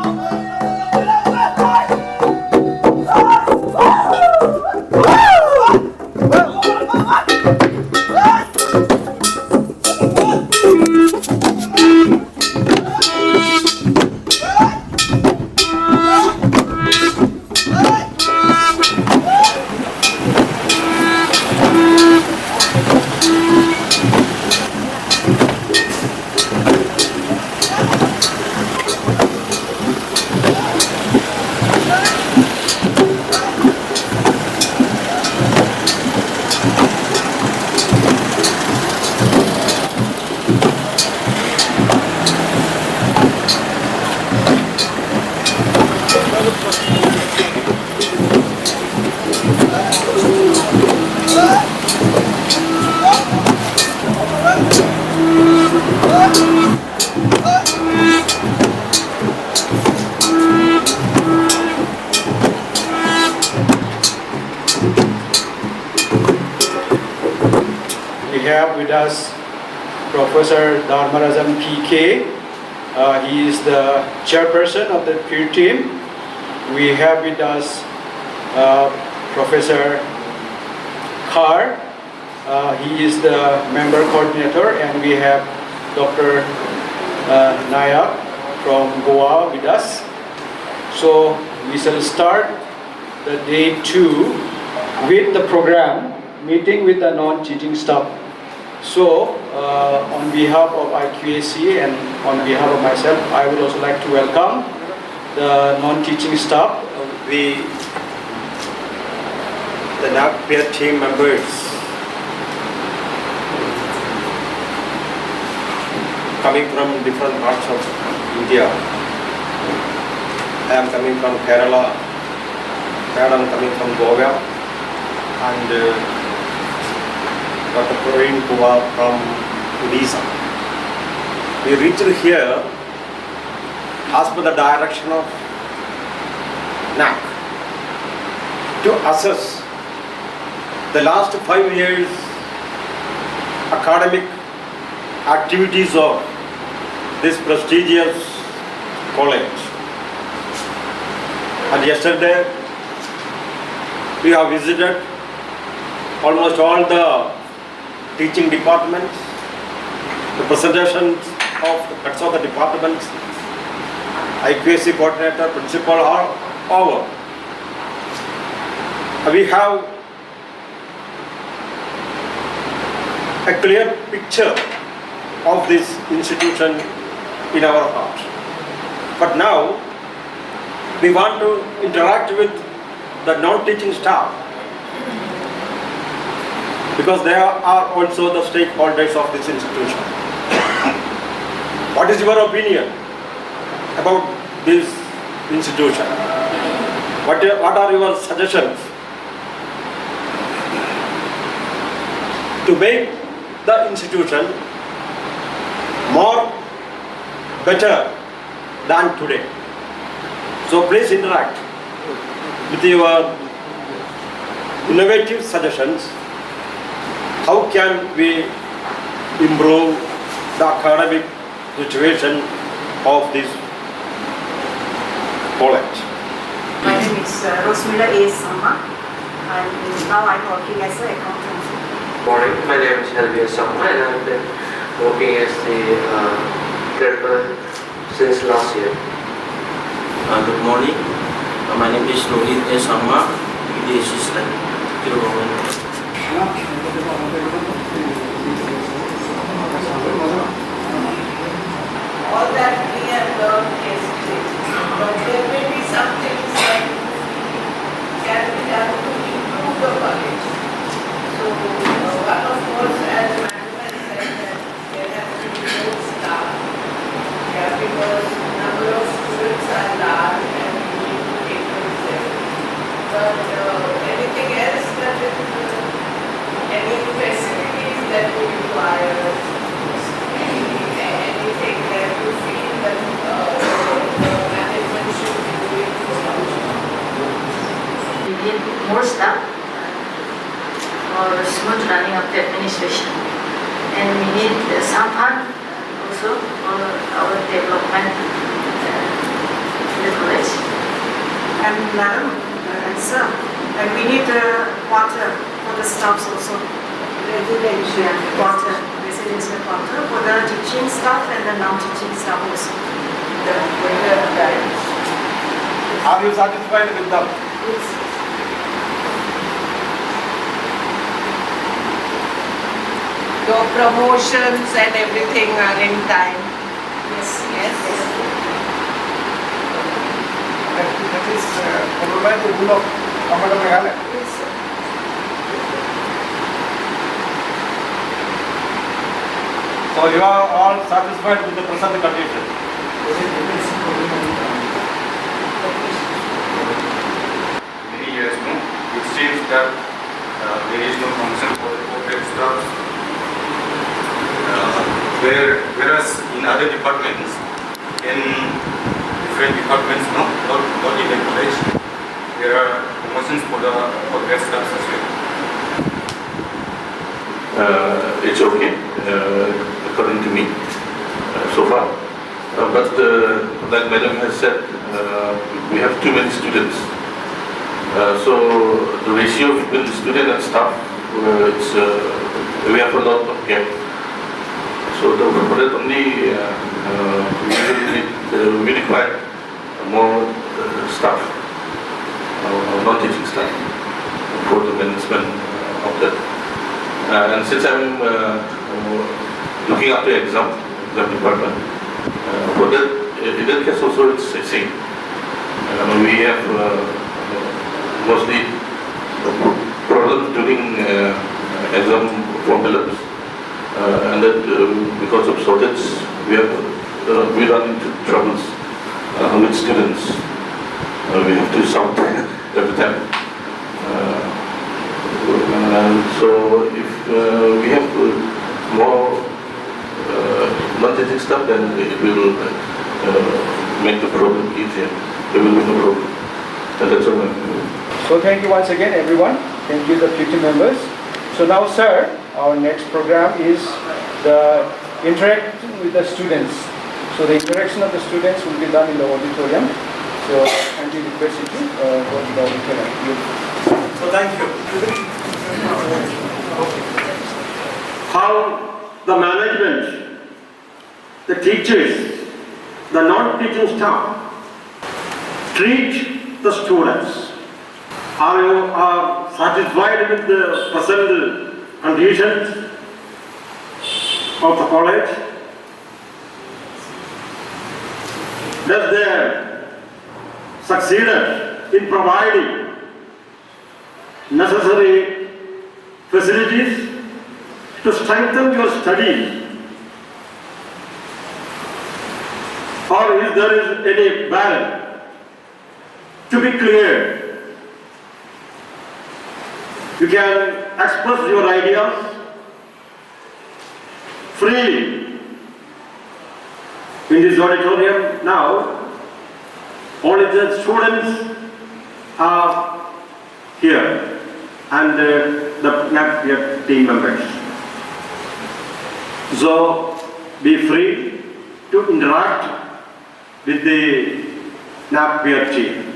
We have with us Professor Dharmarajan PK. He is the chairperson of the peer team. We have with us Professor Khar. He is the member coordinator, and we have Dr. Naac from Goa with us. So we shall start the day 2 with the program meeting with the non-teaching staff. So on behalf of IQAC and on behalf of myself, I would also like to welcome the non-teaching staff. The Naac peer team members coming from different parts of India. I am coming from Kerala, Madam coming from Goa, and Dr. Praveen Kumar from Odisha. We reached here as per the direction of Naac to assess the last 5 years academic activities of this prestigious college. And yesterday we have visited almost all the teaching departments, the presentations of the heads of the departments, IQAC coordinator, principal are over. We have a clear picture of this institution in our heart. But now we want to interact with the non-teaching staff, because they are also the stakeholders of this institution. What is your opinion about this institution? What are your suggestions to make the institution more better than today? So please interact with your innovative suggestions. How can we improve the academic situation of this college? My name is Rosmila A. Sama, and now I'm working as an accountant. Morning, my name is Helvia Sama, and I've been working as the director since last year. Good morning, my name is Rohit A. Sama, the assistant to the government. All that we have learned yesterday, but there may be some things that can be done to improve the college. So, one of course, as Madam has said, that there has to be more staff. Yeah, because number of students are large and we need to take them. But anything else that is, any facilities that we require, anything that you feel that the management should be doing for We need more staff for smooth running of the administration, and we need some fund also for our development And madam, and sir, and we need water for the staffs also. Residential. Water, residential water for the teaching staff and the non-teaching staff also. The winter times. Are you satisfied with them? The promotions and everything are in time. Yes. Yes. That is followed by the rule of Government of Meghalaya. Yes, sir. So you are all satisfied with the present condition? Many years now, it seems that there is no function for the corporate staff. Whereas in other departments, in different departments, not in the college, there are promotions for the corporate staff as well. It's okay, according to me, so far. But like Madam has said, we have too many students. So the ratio between the student and staff, we have a lot of gap. So for that only, we require more staff, non-teaching staff, for the management of that. And since I'm looking after exam department, for that, in that case also it's the same. We have mostly problems during exam formulas, and that because of shortage, we run into troubles with students. We have to shout every time. So if we have more non-teaching stuff, then it will make the problem easier. There will be no problem. And that's all. So thank you once again, everyone. Thank you, the 50 members. So now, sir, our next program is the interaction with the students. So the interaction of the students will be done in the auditorium. So kindly request you to go to the auditorium. So thank you. How the management, the teachers, the non-teaching staff treat the students. Are you satisfied with the present conditions of the college? Does they succeeded in providing necessary facilities to strengthen your studies? Or is there any balance? To be clear, you can express your ideas freely in this auditorium now. Only the students are here and the Naac team members. So be free to interact with the Naac team.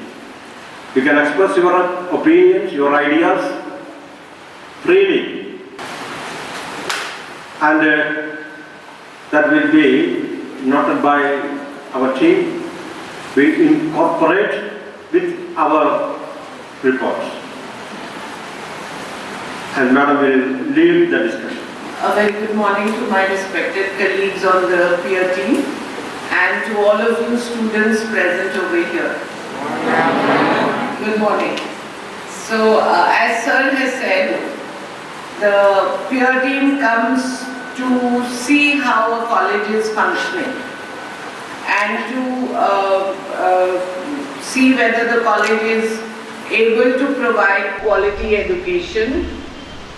You can express your opinions, your ideas freely, and that will be noted by our team. We incorporate with our reports, and Madam will lead the discussion. A very good morning to my respected colleagues on the peer team and to all of you students present over here. Good morning. So, as Sir has said, the peer team comes to see how a college is functioning and to see whether the college is able to provide quality education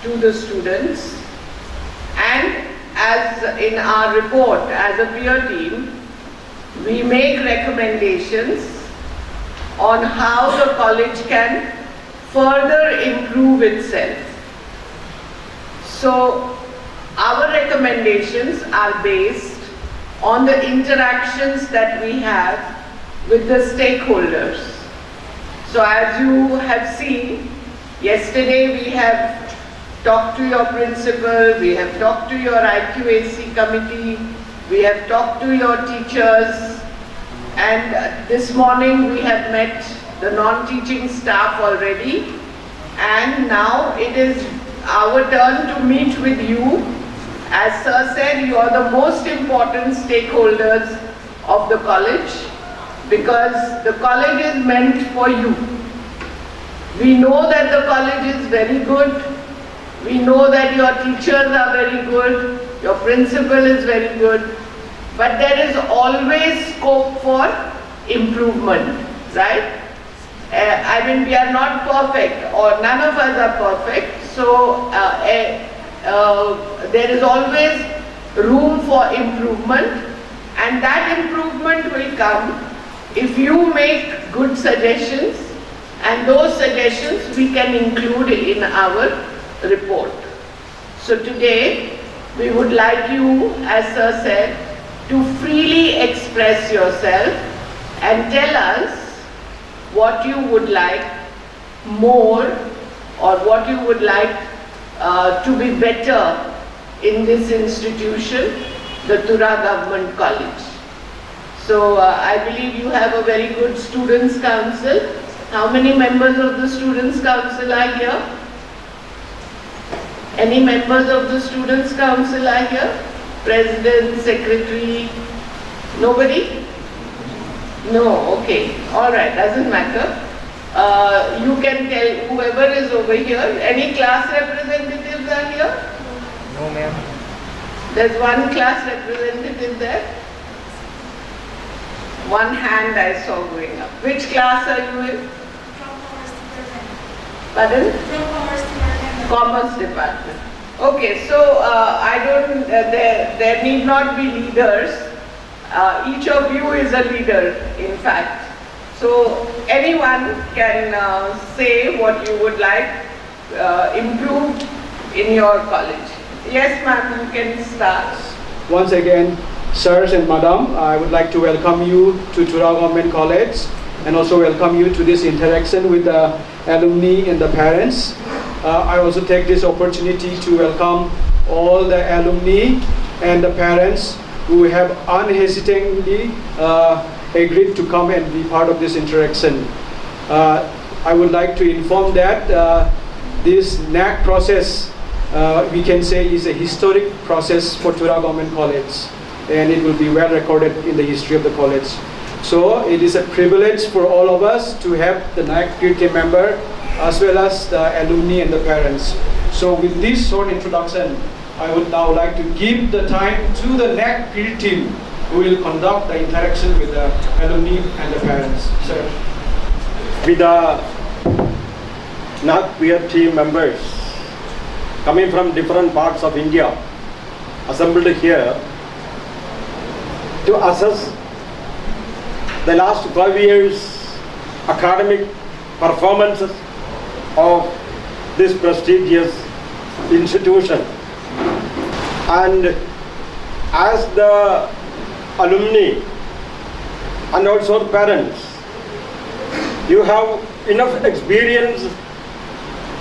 to the students. And as in our report, as a peer team, we make recommendations on how the college can further improve itself. So our recommendations are based on the interactions that we have with the stakeholders. So as you have seen, yesterday we have talked to your principal, we have talked to your IQAC committee, we have talked to your teachers, and this morning we have met the non-teaching staff already, and now it is our turn to meet with you. As Sir said, you are the most important stakeholders of the college, because the college is meant for you. We know that the college is very good. We know that your teachers are very good. Your principal is very good. But there is always scope for improvement, right? I mean, we are not perfect, or none of us are perfect. So there is always room for improvement, and that improvement will come if you make good suggestions, and those suggestions we can include in our report. So today we would like you, as Sir said, to freely express yourself and tell us what you would like more, or what you would like to be better in this institution, the Tura Government College. So I believe you have a very good Students' Council. How many members of the Students' Council are here? Any members of the Students' Council are here? President, Secretary? Nobody? No, okay. Alright, doesn't matter. You can tell whoever is over here. Any class representatives are here? No, ma'am. There's one class representative there. One hand I saw going up. Which class are you in? Pardon? Commerce Department. Okay, so I don't, there need not be leaders. Each of you is a leader, in fact. So anyone can say what you would like improved in your college. Yes, ma'am, you can start. Once again, sirs and madam, I would like to welcome you to Tura Government College, and also welcome you to this interaction with the alumni and the parents. I also take this opportunity to welcome all the alumni and the parents who have unhesitatingly agreed to come and be part of this interaction. I would like to inform that this Naac process, we can say, is a historic process for Tura Government College, and it will be well recorded in the history of the college. So it is a privilege for all of us to have the Naac peer team member as well as the alumni and the parents. So with this short introduction, I would now like to give the time to the Naac peer team who will conduct the interaction with the alumni and the parents. Sir. With the Naac peer team members coming from different parts of India, assembled here to assess the last 5 years academic performances of this prestigious institution. And as the alumni and also the parents, you have enough experience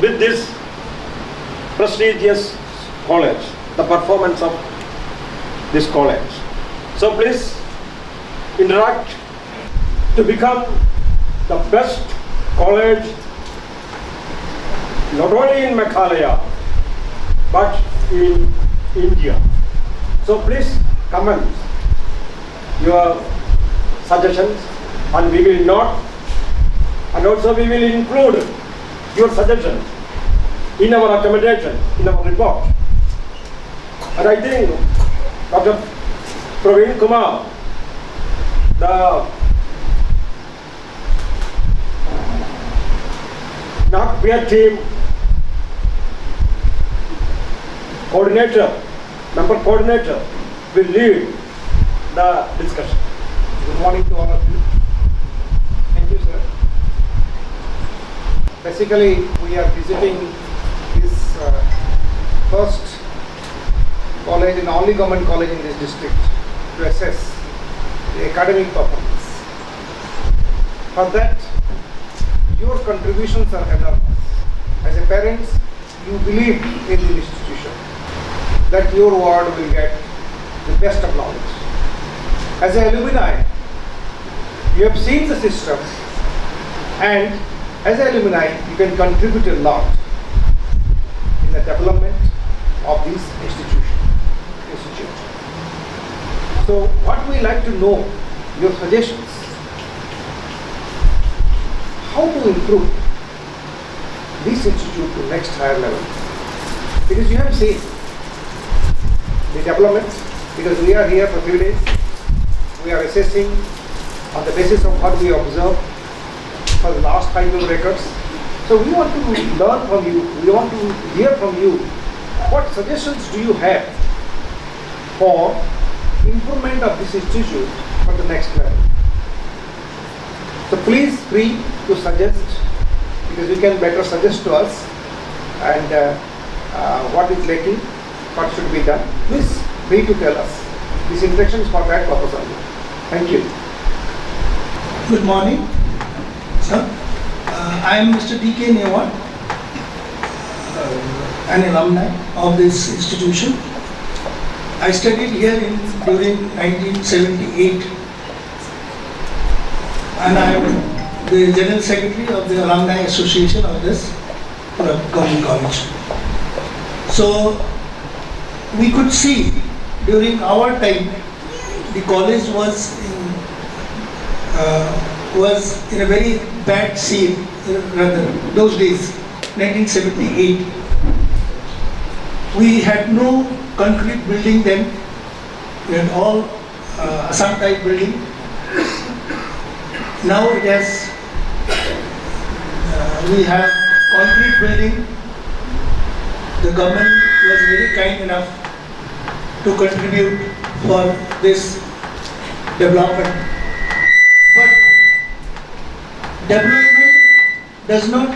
with this prestigious college, the performance of this college. So please interact to become the best college not only in Meghalaya but in India. So please comment your suggestions, and we will not, and also we will include your suggestions in our accommodation, in our report. And I think Dr. Praveen Kumar, the Naac peer team coordinator, member coordinator, will lead the discussion. Good morning to all of you. Thank you, sir. Basically, we are visiting this first college and only government college in this district to assess the academic performance. For that, your contributions are enormous. As a parents, you believe in the institution that your ward will get the best of knowledge. As an alumni, you have seen the system, and as an alumni, you can contribute a lot in the development of this institute. So what we like to know, your suggestions, how to improve this institute to next higher level. Because you have seen the developments, because we are here for 3 days, we are assessing on the basis of what we observed for the last 5 year records. So we want to learn from you, we want to hear from you, what suggestions do you have for improvement of this institute for the next level. So please free to suggest, because you can better suggest to us and what is lacking, what should be done. Please free to tell us. This interaction is for that purpose only. Thank you. Good morning, sir. I am Mr. D.K. Newar, an alumni of this institution. I studied here during 1978, and I am the General Secretary of the Alumni Association of this government college. So we could see during our time the college was in a very bad state, rather those days, 1978. We had no concrete building then. We had all Assam type building. Now it has, we have concrete building. The government was very kind enough to contribute for this development. But development does not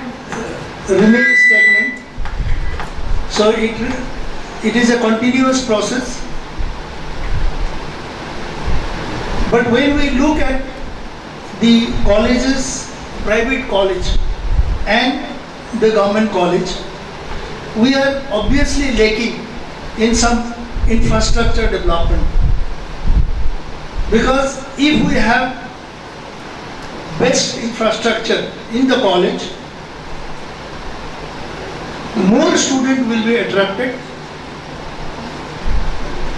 remain stagnant. So it is a continuous process. But when we look at the colleges, private college and the government college, we are obviously lacking in some infrastructure development. Because if we have best infrastructure in the college, more students will be attracted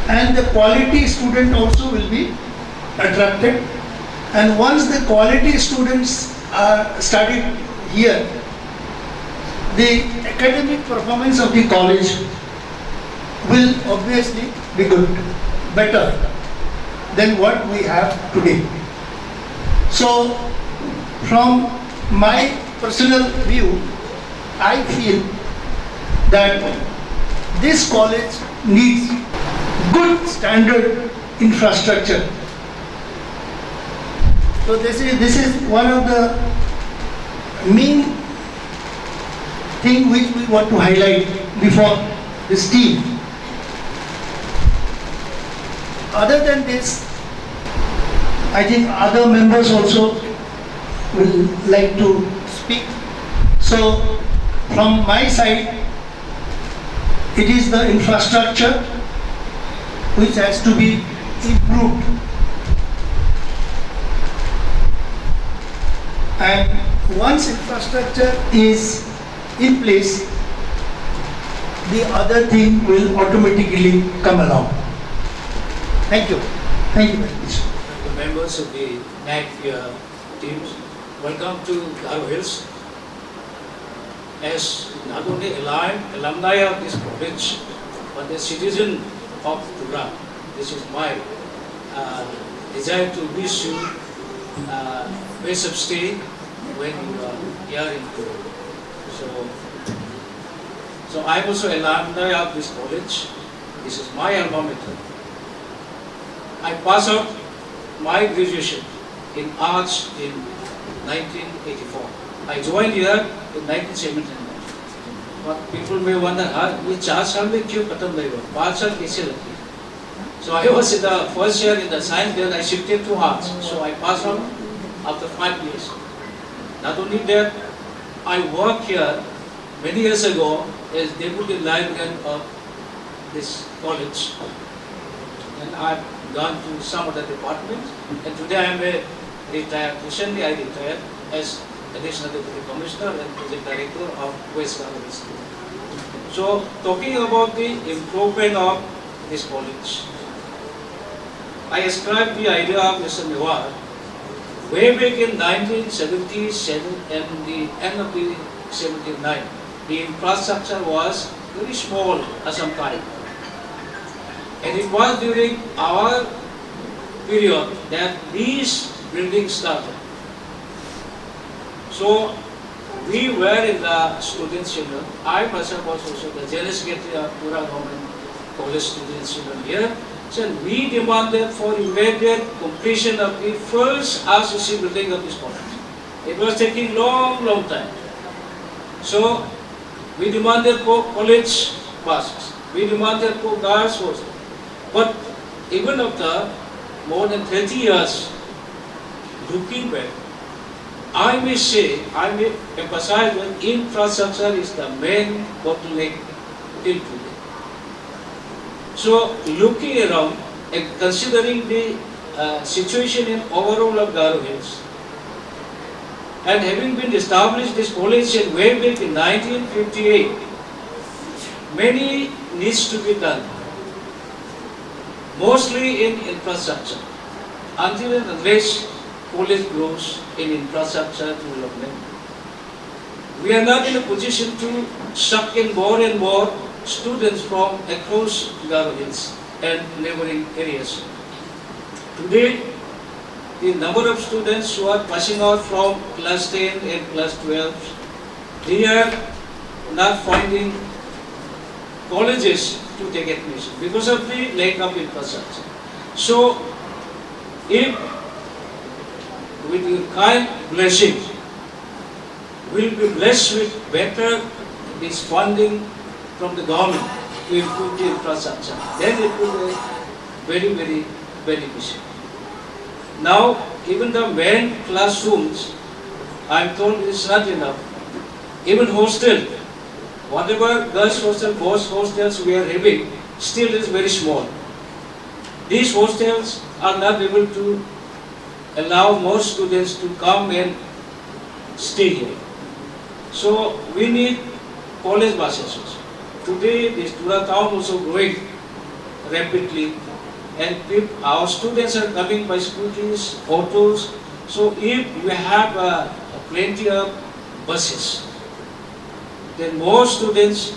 and the quality student also will be attracted. And once the quality students are studied here, the academic performance of the college will obviously be good, better than what we have today. So from my personal view, I feel that this college needs good standard infrastructure. So this is one of the main thing which we want to highlight before this team. Other than this, I think other members also will like to speak. So from my side, it is the infrastructure which has to be improved. And once infrastructure is in place, the other thing will automatically come along. Thank you. Thank you very much. The members of the Naac teams, welcome to Garo Hills. As not only alumni of this college, but a citizen of Tura, this is my desire to wish you best of stay when you are here in Tura. So I am also alumni of this college. This is my alma mater. I passed out my graduation in arts in 1984. I joined here in 1979. But people may wonder, ये 4 साल में क्यों खत्म नहीं हुआ? 5 साल कैसे लगे? So I was in the first year in the science, then I shifted to arts. So I passed out after 5 years. Not only that, I worked here many years ago as deputy librarian of this college, and I've gone to some other departments, and today I am a retired, recently I retired as additional deputy commissioner and project director of West Bengal School. So talking about the improvement of this college, I ascribe the idea of Mr. Mewar way back in 1977 and the end of the 79. The infrastructure was very small at some time. And it was during our period that these buildings started. So we were in the students' union. I myself was also the general secretary of Tura Government College Students' Union here. So we demanded for immediate completion of the first RCC building of this college. It was taking long time. So we demanded for college buses. We demanded for girls' hostel. But even after more than 30 years, looking back, I may say, I may emphasize that infrastructure is the main bottleneck till today. So looking around and considering the situation in overall of Garo Hills, and having been established this college in way back in 1958, many needs to be done, mostly in infrastructure. Until and unless college grows in infrastructure development, we are not in a position to suck in more and more students from across Garo Hills and neighboring areas. Today, the number of students who are passing out from class 10 and class 12, they are not finding colleges to take admission because of the lack of infrastructure. So, if with your kind blessing, we'll be blessed with better this funding from the government to improve the infrastructure, then it will be very beneficial. Now, even the main classrooms, I'm told it's not enough. Even hostel, whatever girls hostel, boys hostels we are having, still is very small. These hostels are not able to allow more students to come and stay here. So we need college buses also. Today this Tura town also growing rapidly, and if our students are coming by scooters, autos, so if we have plenty of buses, then more students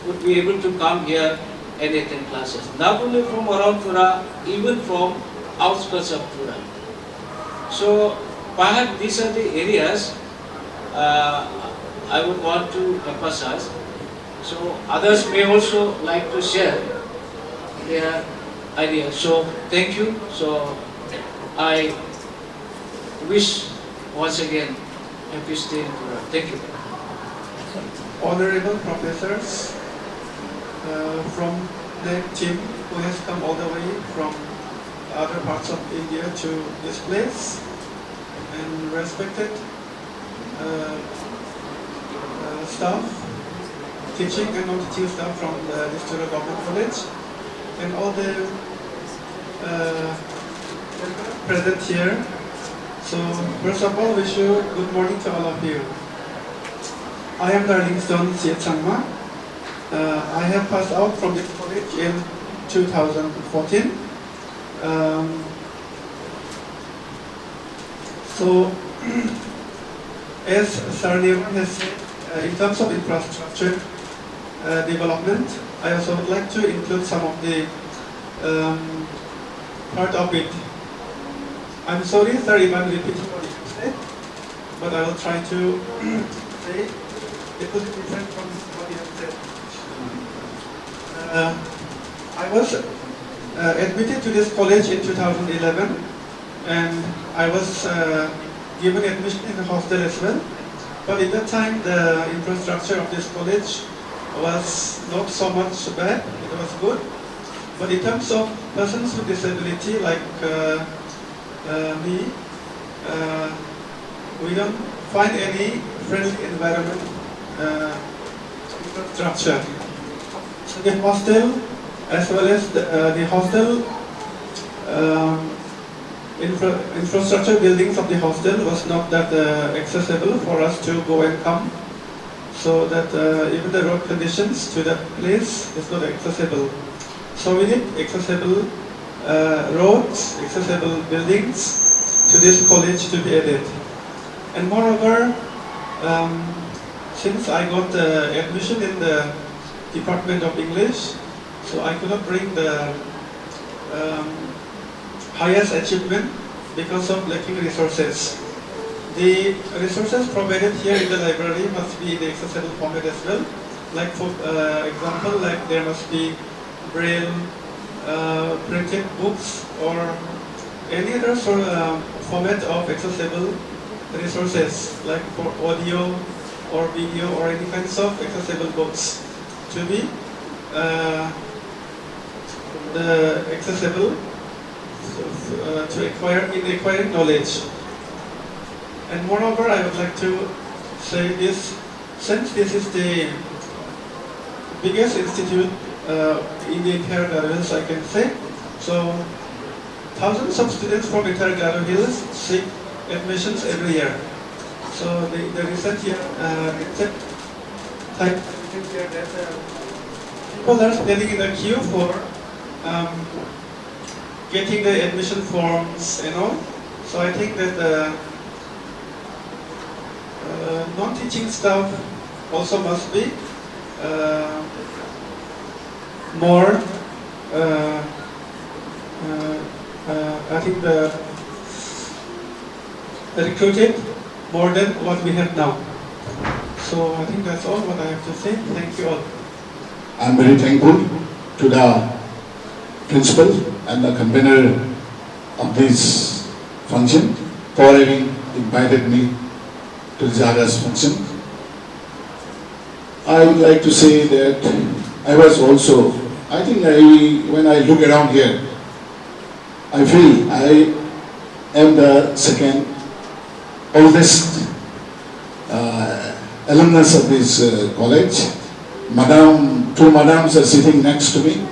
would be able to come here and attend classes. Not only from around Tura, even from outskirts of Tura. So perhaps these are the areas I would want to emphasize. So others may also like to share their ideas. So thank you. So I wish once again happy stay in Tura. Thank you. Honorable professors from the team who has come all the way from other parts of India to this place, and respected staff, teaching and non-teaching staff from the Tura Government College, and all the present here. So first of all, wish you good morning to all of you. I am Darlington Siet Sangma. I have passed out from this college in 2014. So, as Sarniam has said, in terms of infrastructure development, I also would like to include some of the part of it. I'm sorry, sir, if I'm repeating what you said, but I will try to say it will be different from what you have said. I was admitted to this college in 2011, and I was given admission in the hostel as well. But at that time, the infrastructure of this college was not so much bad, it was good. But in terms of persons with disability like me, we don't find any friendly environment infrastructure. So the hostel as well as the hostel infrastructure buildings of the hostel was not that accessible for us to go and come. So that even the road conditions to that place is not accessible. So we need accessible roads, accessible buildings to this college to be added. And moreover, since I got admission in the Department of English, so I could not bring the highest achievement because of lacking resources. The resources provided here in the library must be in the accessible format as well. Like for example, like there must be braille, printed books, or any other sort of format of accessible resources, like for audio or video or any kinds of accessible books to be accessible to acquiring knowledge. And moreover, I would like to say this, since this is the biggest institute in the entire Garo Hills, I can say, so thousands of students from entire Garo Hills seek admissions every year. So the recent year, people are standing in a queue for getting the admission forms and all. So I think that non-teaching staff also must be more. I think recruited more than what we have now. So I think that's all what I have to say. Thank you all. I'm very thankful to the principal and the convener of this function for having invited me to this August function. I would like to say that I was also, I think when I look around here, I feel I am the second oldest alumnus of this college. Two madams are sitting next to me.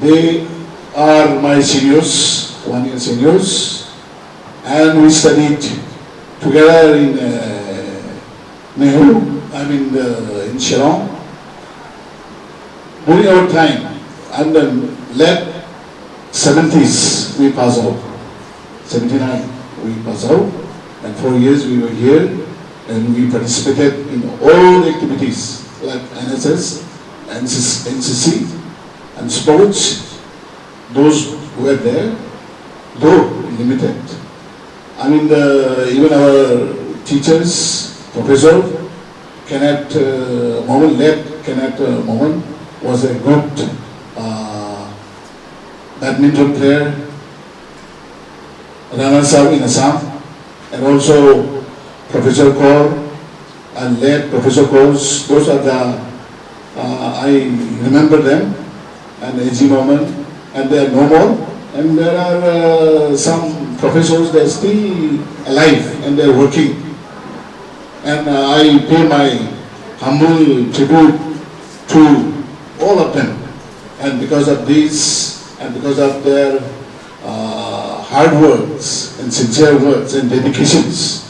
They are my seniors, 1 year seniors, and we studied together in Nehru, in Shillong. During our time, and then late 70s, we passed out. 79, we passed out, and 4 years we were here, and we participated in all the activities like NSS, NCC, and sports. Those who were there, though limited. Even our teachers, Professor Kenneth Mohan, late Kenneth Mohan, was a good badminton player, runner-up in Assam, and also Professor Kaur and late Professor Kaur. Those are the, I remember them, and A.G. Mohan, and they are no more. And there are some professors, they are still alive and they are working. And I pay my humble tribute to all of them. And because of this, and because of their hard works and sincere works and dedications,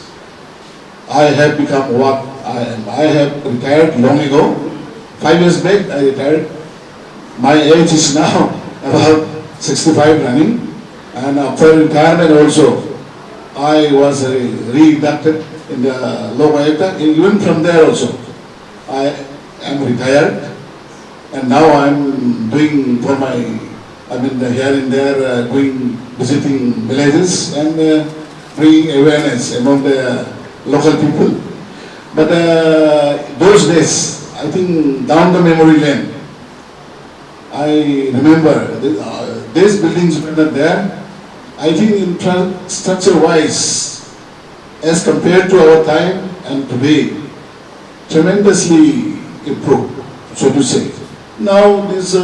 I have become what I am. I have retired long ago. 5 years back I retired. My age is now about 65 running, and after retirement also I was re-inducted in the Law Ayuktha. Even from there also I am retired, and now I am doing for my, here and there, visiting villages and bringing awareness among the local people. But those days, I think down the memory lane, I remember these buildings were not there. I think infrastructure-wise, as compared to our time and today, tremendously improved, so to say. Now this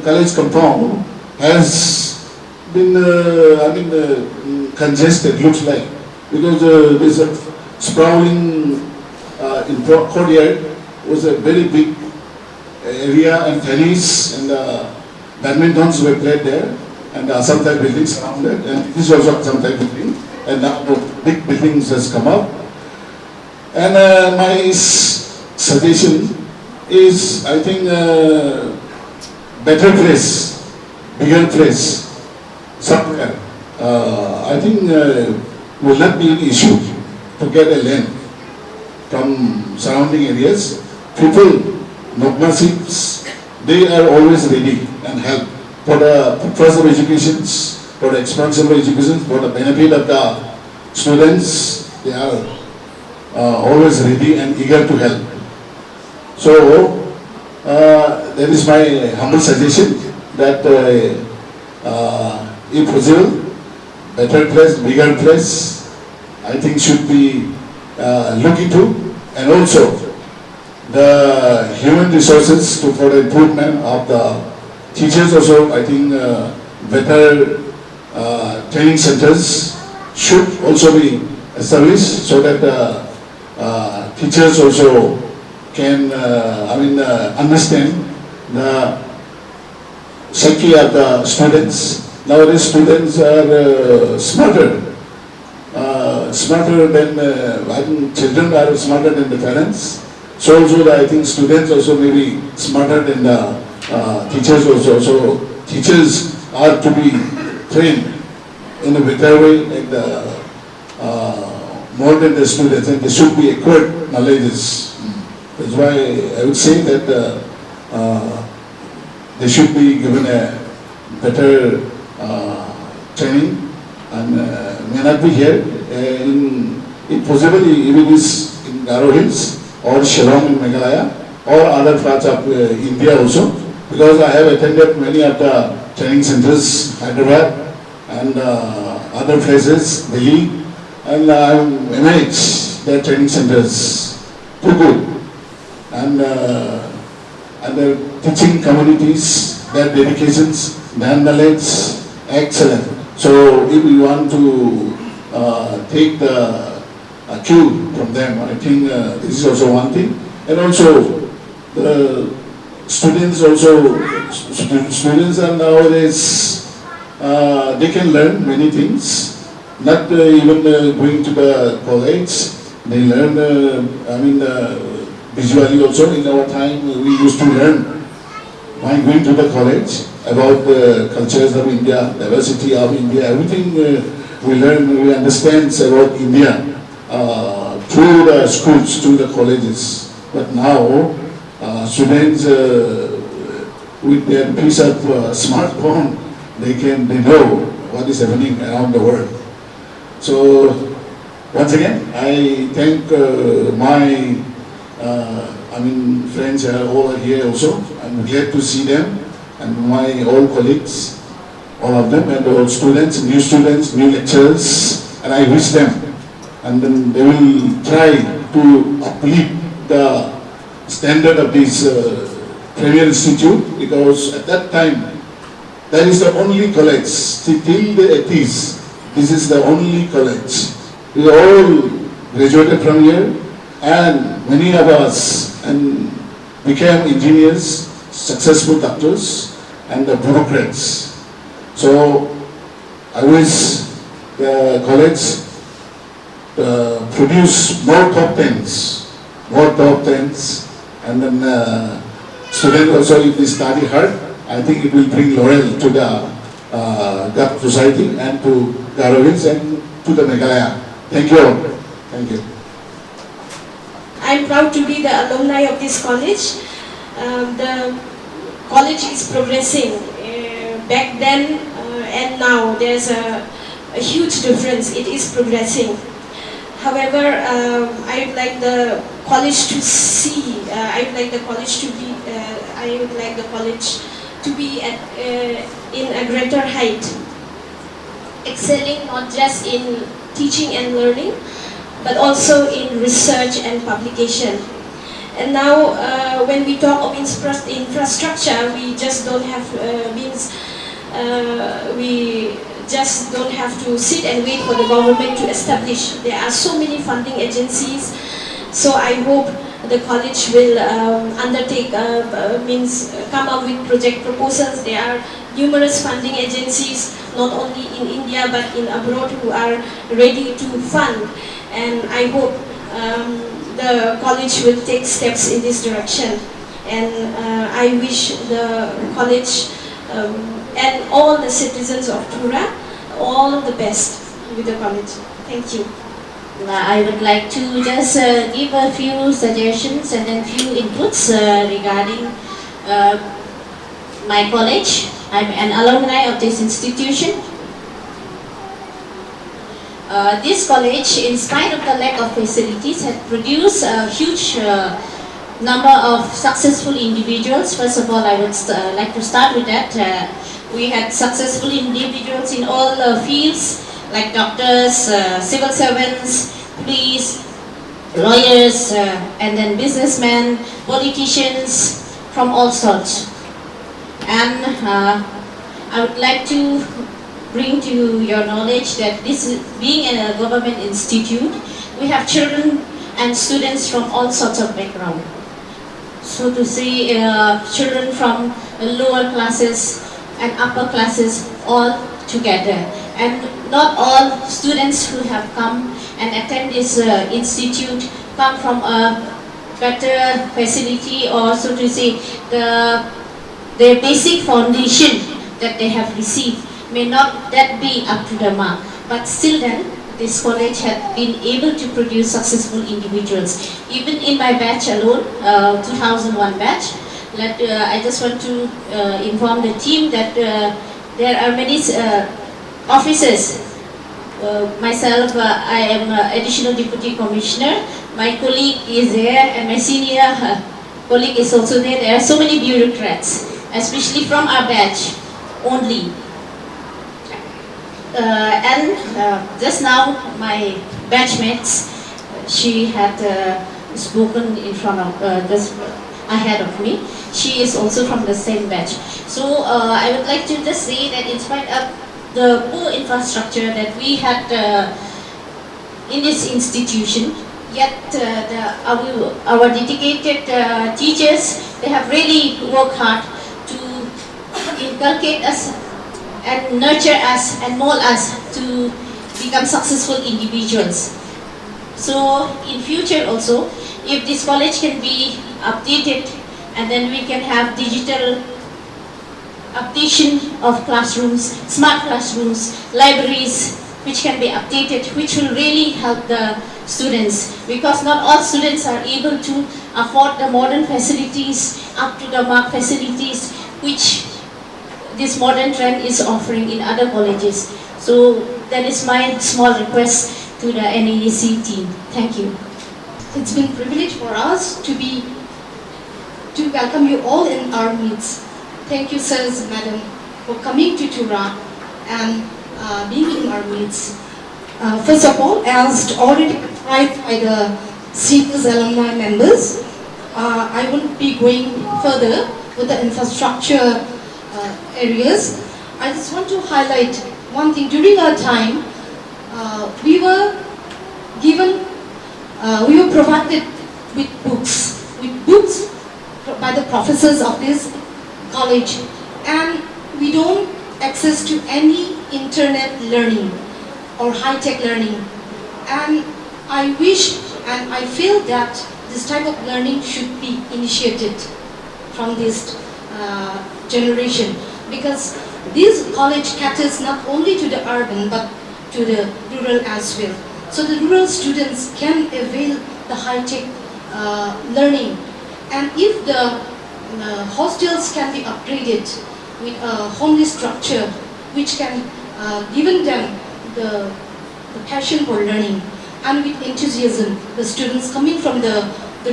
college compound has been, congested, looks like, because there's a sprawling in courtyard was a very big area, and tennis and badmintons were played there, and some type buildings surrounded, and this is also some type building, and now the big buildings has come up. And my suggestion is, I think, better place, bigger place, somewhere. I think will not be an issue to get a land from surrounding areas. People, Nogmasips, they are always ready and help for the purpose of educations, for the expansion of education, for the benefit of the students. They are always ready and eager to help. So that is my humble suggestion that if possible, better place, bigger place, I think should be looked into, and also the human resources for the improvement of the teachers also. I think better training centers should also be established so that teachers also can understand the psyche of the students. Nowadays students are smarter than, I think children are smarter than the parents. So also I think students also may be smarter than the teachers also. So teachers are to be trained in a better way, like more than the students, and they should be acquired knowledges. That's why I would say that they should be given a better training, and may not be here. If possible, if it is in Garo Hills or Shillong in Meghalaya or other parts of India also, because I have attended many of the training centers, Hyderabad and other places, Delhi, and I am amazed their training centers, too good. And the teaching communities, their dedications, their knowledge, excellent. So if we want to take the cue from them, I think this is also one thing. And also the students also, students are nowadays, they can learn many things, not even going to the college. They learn, visually also. In our time we used to learn by going to the college about the cultures of India, diversity of India, everything we learn, we understand about India through the schools, through the colleges. But now students with their piece of smartphone, they know what is happening around the world. So once again, I thank my friends are all here also. I'm glad to see them, and my all colleagues, all of them, and all students, new lecturers, and I wish them, and then they will try to uplift the standard of this Premier Institute, because at that time, that is the only college, till the 80s, this is the only college. We all graduated from here, and many of us became engineers, successful doctors, and the bureaucrats. So I wish the college produce more top tens, and then students also, if they study hard, I think it will bring laurel to the Gap society and to Garo Hills and to the Meghalaya. Thank you all. Thank you. I'm proud to be the alumni of this college. The college is progressing. Back then and now, there's a huge difference. It is progressing. However, I would like the college to see. I would like the college to be in a greater height, excelling not just in teaching and learning, but also in research and publication. And now, when we talk of infrastructure, we just don't have we just don't have to sit and wait for the government to establish. There are so many funding agencies So I hope the college will come up with project proposals. There are numerous funding agencies, not only in India but in abroad, who are ready to fund. And I hope the college will take steps in this direction. And I wish the college and all the citizens of Tura all the best with the college. Thank you. I would like to just give a few suggestions and then few inputs regarding my college. I'm an alumni of this institution. This college, in spite of the lack of facilities, had produced a huge number of successful individuals. First of all, I would like to start with that. We had successful individuals in all fields, like doctors, civil servants, police, lawyers, and then businessmen, politicians from all sorts. And I would like to bring to your knowledge that this is, being a government institute, we have children and students from all sorts of background. So to say, children from lower classes and upper classes all together. And not all students who have come and attend this institute come from a better facility, or so to say, their basic foundation that they have received may not that be up to the mark. But still then, this college had been able to produce successful individuals. Even in my batch alone, 2001 batch, I just want to inform the team that there are many officers. Myself, I am additional deputy commissioner. My colleague is there, and my senior colleague is also there. There are so many bureaucrats, especially from our batch only. Just now, my batchmates, she had spoken in front of, just ahead of me. She is also from the same batch. So I would like to just say that in spite of the poor infrastructure that we had in this institution, yet our dedicated teachers, they have really worked hard to inculcate us and nurture us and mold us to become successful individuals. So in future also, if this college can be updated, and then we can have digital updation of classrooms, smart classrooms, libraries, which can be updated, which will really help the students, because not all students are able to afford the modern facilities, up to the mark facilities, which this modern trend is offering in other colleges. So that is my small request to the NAAC team. Thank you. It's been a privilege for us to welcome you all in our midst. Thank you, sirs, madam, for coming to Tura and being in our midst. First of all, as already described by the seniors alumni members, I won't be going further with the infrastructure areas. I just want to highlight one thing. During our time, we were provided with books by the professors of this college, and we don't access to any internet learning or high-tech learning. And I wish and I feel that this type of learning should be initiated from this generation, because this college caters not only to the urban but to the rural as well. So the rural students can avail the high-tech learning, and if the hostels can be upgraded with a homely structure which can give them the passion for learning, and with enthusiasm, the students coming from the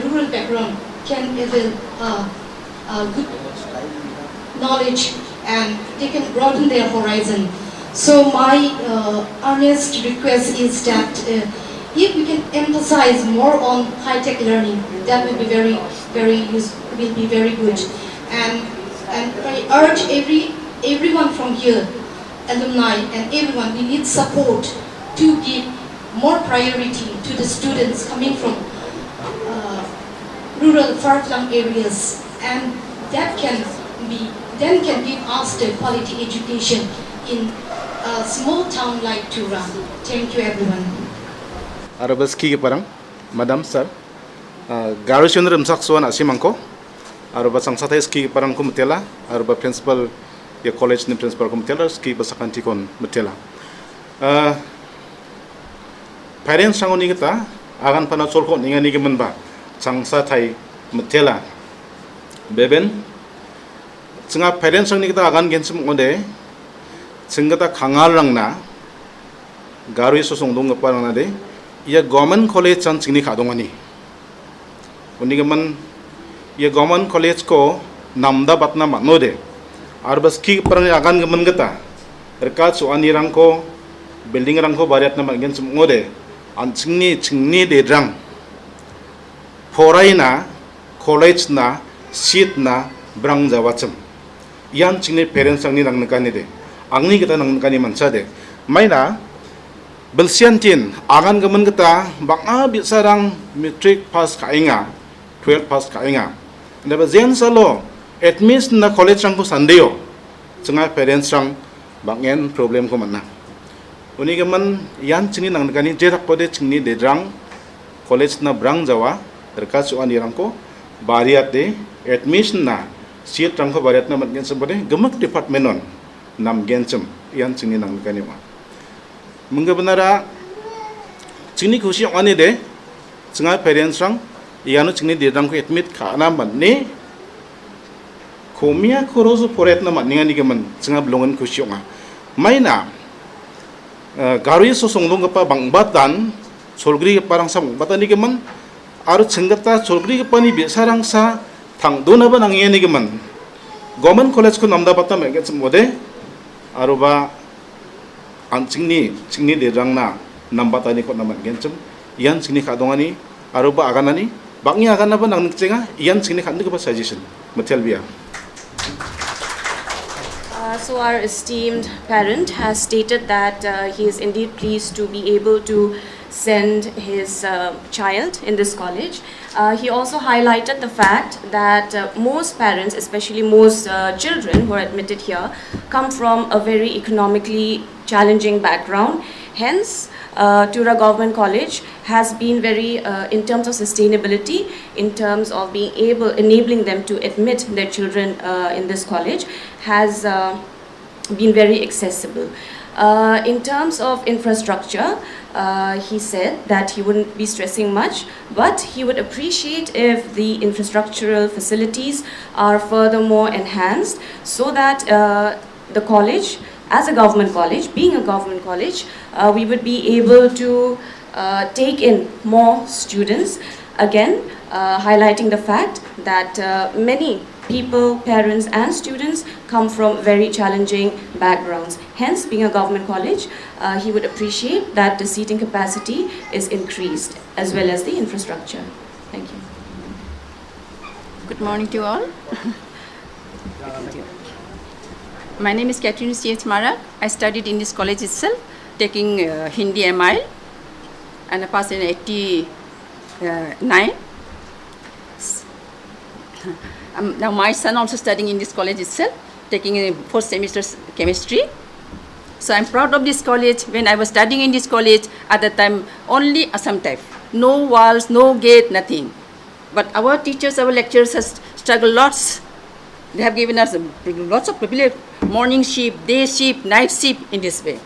rural background can avail good knowledge and they can broaden their horizon. So my earnest request is that if we can emphasize more on high-tech learning, that will be very good. And I urge everyone from here, alumni and everyone, we need support to give more priority to the students coming from rural far-flung areas, and that can give us the quality education in a small town like Tura. Thank you, everyone. Arabas ki parang, Madam Sir, Garushun Rumsaksuan Asimanko, Arabas Sangsata ski parang kumtela, Araba principal, your college ni principal kumtela, ski basakantikon mutela. Parents sangoni kita, agan panacol ko ninga nigaman ba, Sangsatai mutela. Beben, Singa parents sang kita agan gensum onde, Singata kangal lang na, Garu sosong dong parang na de, ia government college chan singni kadongani. Unigaman, ia government college ko namda batna matnode, arbas ki parang agan gaman gata, erkat suani rangko, building rangko bariat na gensum onde, an singni de rang, forai na, college na, seat na, brang jawacem. Ian singni parents sang ni nang nakani de. Angni kita nang nakani mansa de. Maina belsiantin agan gaman kita banga bisarang matric pass kainga 12 pass kainga. Neba zen salo admission na college sang ko sandeo. Senga parents sang bangen problem ko manna. Uni gaman ian singni nang nakani jerak pode singni de drang college na brang jawa terkas suan irang ko bariat de admission na seat rangko bariat na matgen sebode gemak department on nam gencem ian singni nang nakani ma. Mungkin benara sini khusyuk ane de, sengai parents rang, ianu sini dia rang ko admit karena mana, komia korosu poret na mana ni keman, sengai belongan khusyuk ah. Maina, garui sosong dong kepa bang batan, solgri kepa rang sam batan ni keman, aru senggata solgri kepa ni biasa rang sa, thang dona ba nang ni keman, government college ko namda batan mereka semode, aru ba ang singni de rang na nambata ni ko naman gencem iyan singni kadongani aruba aganani baknya agan na ba nang nagcenga iyan singni kadong ko ba suggestion matel biya. So our esteemed parent has stated that he is indeed pleased to be able to send his child in this college. He also highlighted the fact that most parents, especially most children who are admitted here, come from a very economically challenging background. Hence, Tura Government College has been very, in terms of sustainability, in terms of being enabling them to admit their children in this college, has been very accessible. In terms of infrastructure, he said that he wouldn't be stressing much, but he would appreciate if the infrastructural facilities are furthermore enhanced so that the college, as a government college, being a government college, we would be able to take in more students. Again, highlighting the fact that many people, parents and students come from very challenging backgrounds. Hence, being a government college, he would appreciate that the seating capacity is increased as well as the infrastructure. Thank you. Good morning to you all. My name is Catherine C.H. Marak. I studied in this college itself, taking Hindi MIL, and I passed in 89. Now my son also studying in this college itself, taking a 4th semester chemistry. So I'm proud of this college. When I was studying in this college, at that time only Assam type, no walls, no gate, nothing. But our teachers, our lecturers has struggled lots. They have given us lots of privilege, morning shift, day shift, night shift, in this way.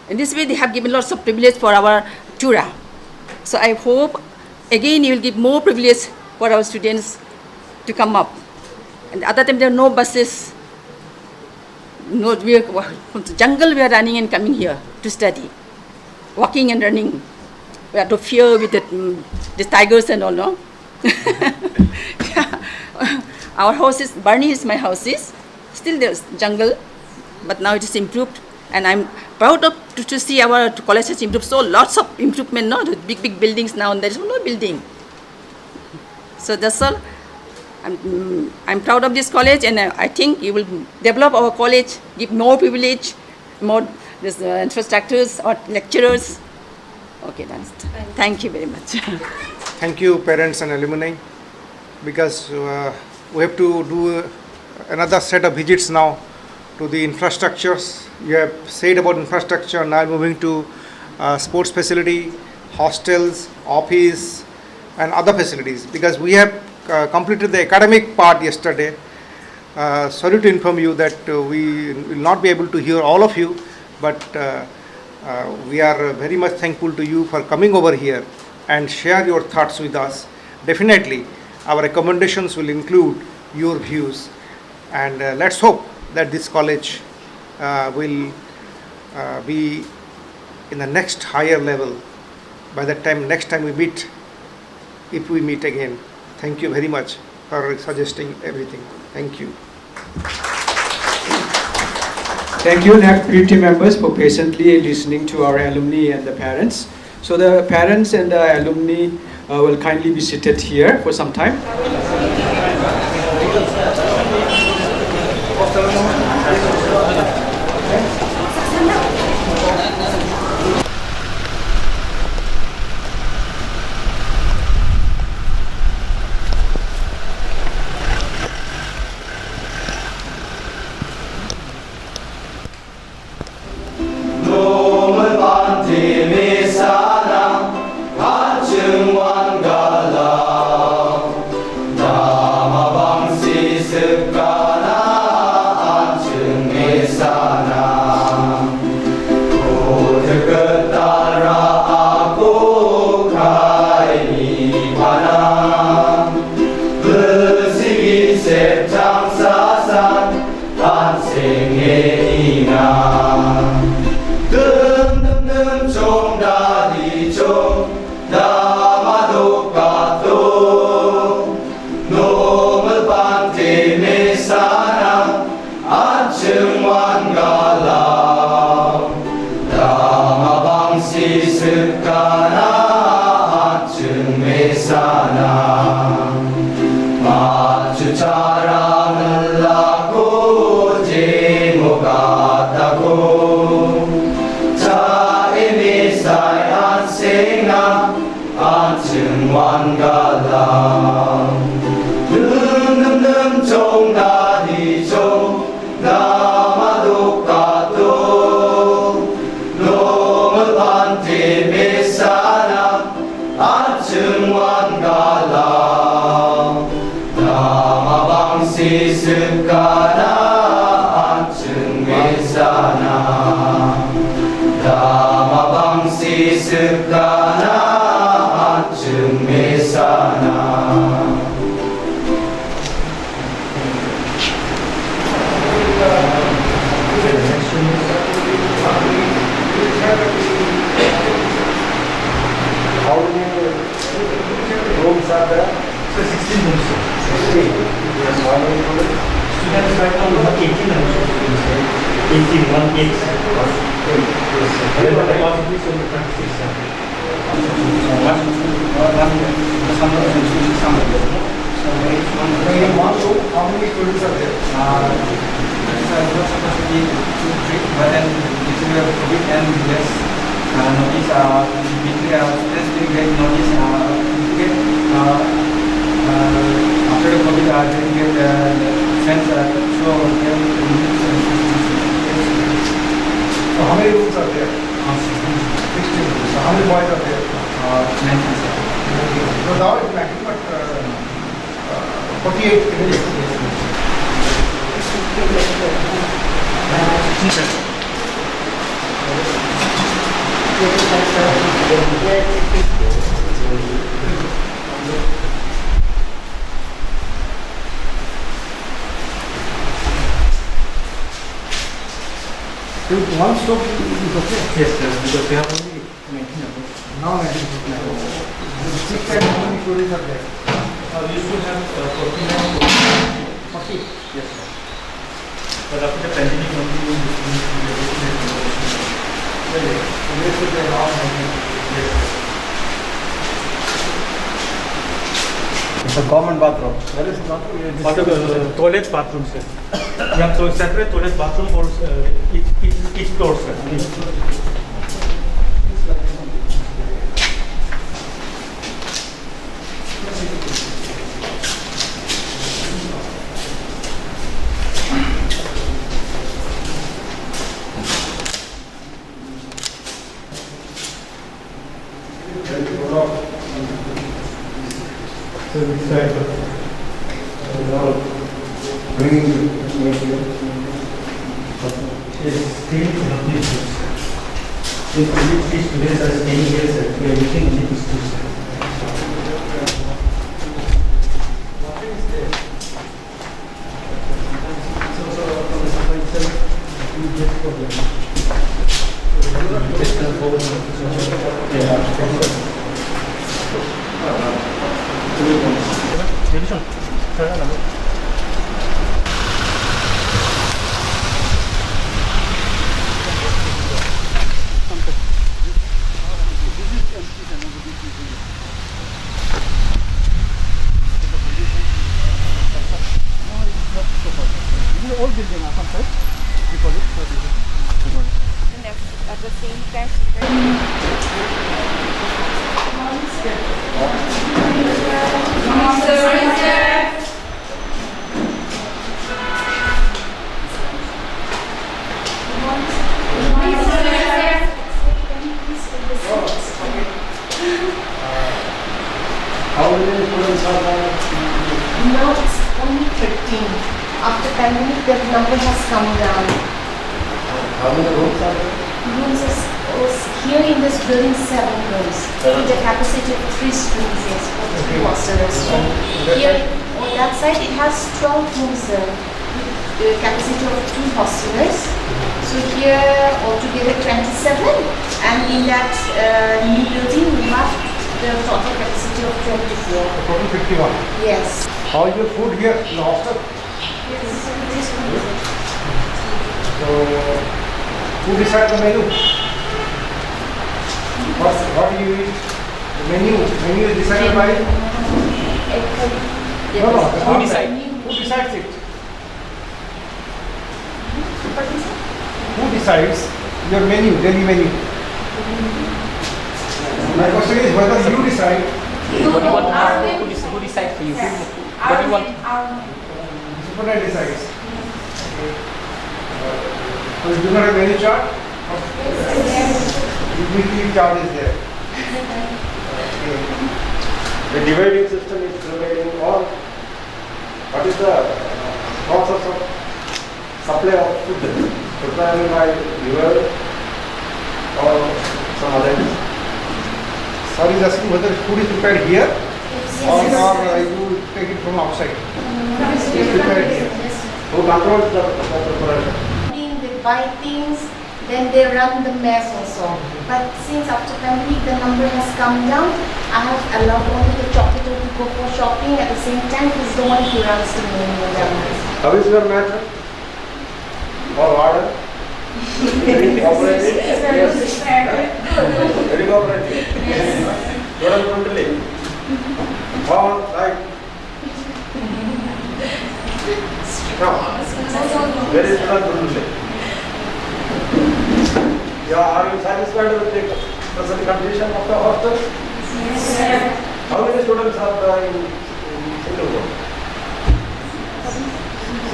In this way, they have given lots of privilege for our Tura. So I hope, again, you will give more privilege for our students to come up. And at that time, there are no buses. No, from the jungle, we are running and coming here to study, walking and running. We have to fear with the tigers and all, no? Our house is, Barney is my house is, still there's jungle, but now it is improved. And I'm proud of to see our college has improved. So lots of improvement, no? The big buildings now, and there is no building. So that's all. I'm proud of this college, and I think you will develop our college, give more privilege, more infrastructures or lecturers. Okay, that's it. Thank you very much. Thank you, parents and alumni. because we have to do another set of visits now to the infrastructures. You have said about infrastructure, now moving to sports facility, hostels, office and other facilities, because we have completed the academic part yesterday. Sorry to inform you that we will not be able to hear all of you, but we are very much thankful to you for coming over here and share your thoughts with us. Definitely our recommendations will include your views, and let's hope that this college will be in the next higher level by the time next time we meet, if we meet again. Thank you very much for suggesting everything. Thank you. Thank you, Naac community members, for patiently listening to our alumni and the parents. So the parents and the alumni will kindly be seated here for some time. How many rooms are there? So 16 rooms. 16. Yes, how many students? Students right now we have 18 rooms of students. 18, 1, 8. Then the capacity is only 26. In one room, how many students are there? It's not supposed to be too strict, but then it's a COVID and less notice, weekly students will get notice, after the COVID they will get sense, so So how many rooms are there? 16 rooms. So how many boys are there? 19. So now it's lacking, but 48 images. So one stop is okay? Yes, because we have only 19 of Now 19. 6 times how many students are there? We used to have 49. 40? Yes, sir. But after the pandemic, only It's a common bathroom. That is not toilet bathroom, sir. We have to separate toilet bathroom for each floor, sir. So this side, now bringing material. Yes, still these students are staying here, sir. We are looking at these two. At the same time, How many students are there? Now it's only 13. After pandemic, the number has come down. How many rooms are there? Rooms is here in this building 7 rooms. With a capacity of 3 students, yes, for 3 hostelers. Here on that side it has 12 rooms with a capacity of 2 hostelers. So here altogether 27, and in that new building we have the total capacity of 24. Total 51. Yes. How is your food here in the hostel? So, who decides the menu? What do you eat? The menu is decided by? No, who decides it? Who decides your menu, daily menu? My question is whether you decide. Who decides for you? What do you want? Superintendent decides. Okay. So you do not have menu chart? Weekly chart is there. Okay. The dividing system is providing all. What is the process of supply of food? Prepared by your or some others? Sorry, is asking whether food is prepared here or you take it from outside. It is prepared here. Who controls the preparation? They buy things, then they run the mess also. But since after pandemic the number has come down, I have allowed only the operator to go for shopping. At the same time, he's the one who runs the menu. How is your matter? Or order? Very cooperative? Yes. Very cooperative? Total totally? All right. No. Very total totally. Are you satisfied with the present condition of the hostel? Yes, sir. How many students are there in single room?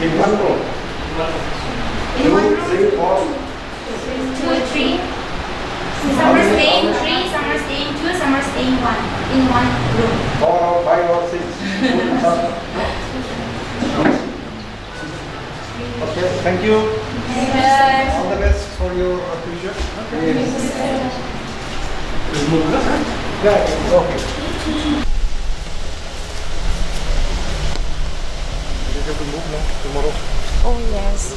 In one room? In one room? 3, 4. 2 or 3. Some are staying 3, some are staying 2, some are staying 1 in one room. 4 or 5 or 6. Okay, thank you. Yes. All the best for your future. Okay. Yeah, okay. You have to move now, tomorrow. oh yes.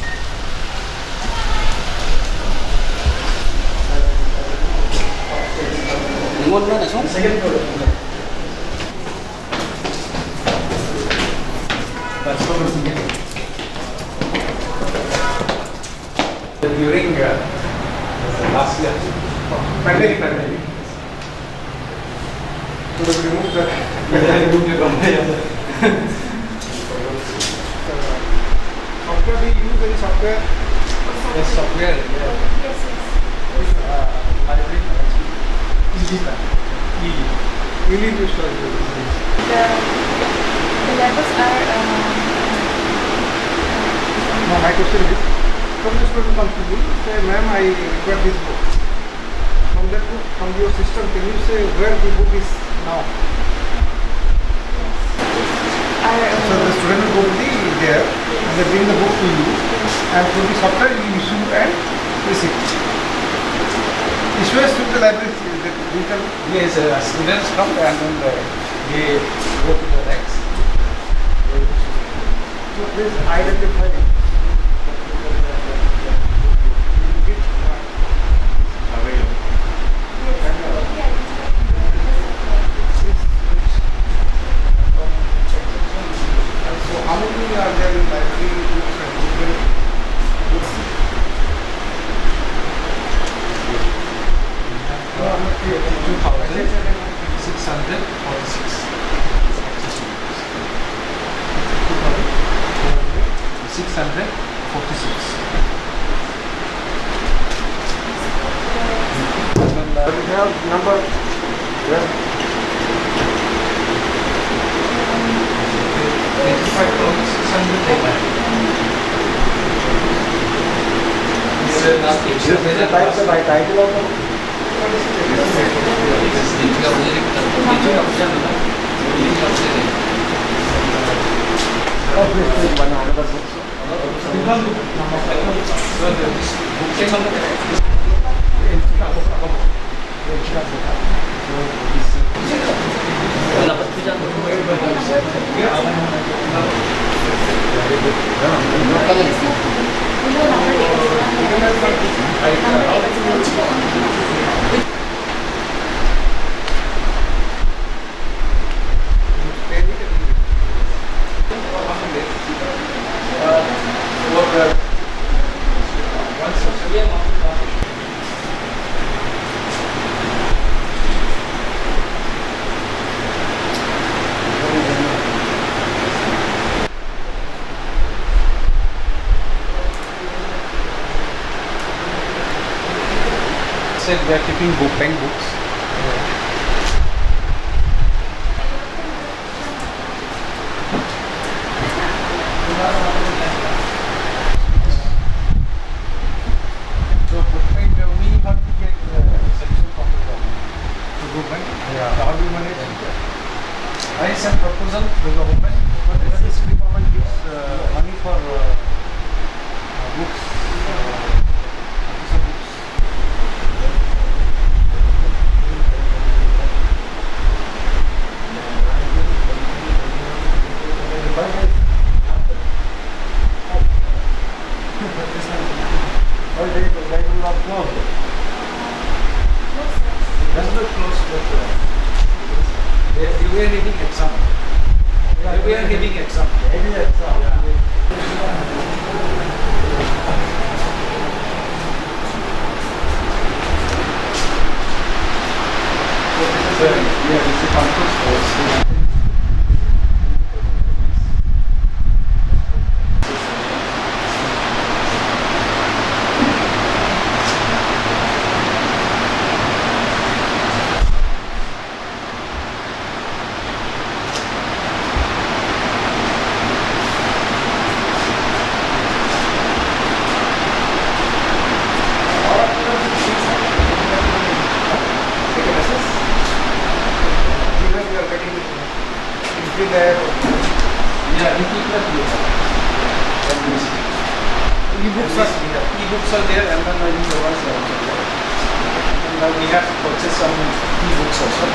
Second floor. That's during last year, pandemic. So we removed that. Software we use any software? Yes, software. Yes, yes. Library. Easy. Really used to The levels are. No, my question is, from the student comes to me, say, ma'am, I require this book. So from that book, from your system, can you say where the book is now? So the student will go to there and they bring the book to you, and through the software you issue and receipt. Issuers to the library, the digital. Yes, students come and then they go to the next. So please identify it. So how many are there in library books and Google books? 646. But we have number, yeah. 85,600. Title of the book. Said they are keeping bank books. So we have to get sanction from the government to go back. Yeah. How do you manage? I sent proposal to the government, but the city government gives money for books. that's not close, but they were having exam. They were having exam. This is a campus course. E-books are there, and then the ones are also there. And we have to purchase some e-books also.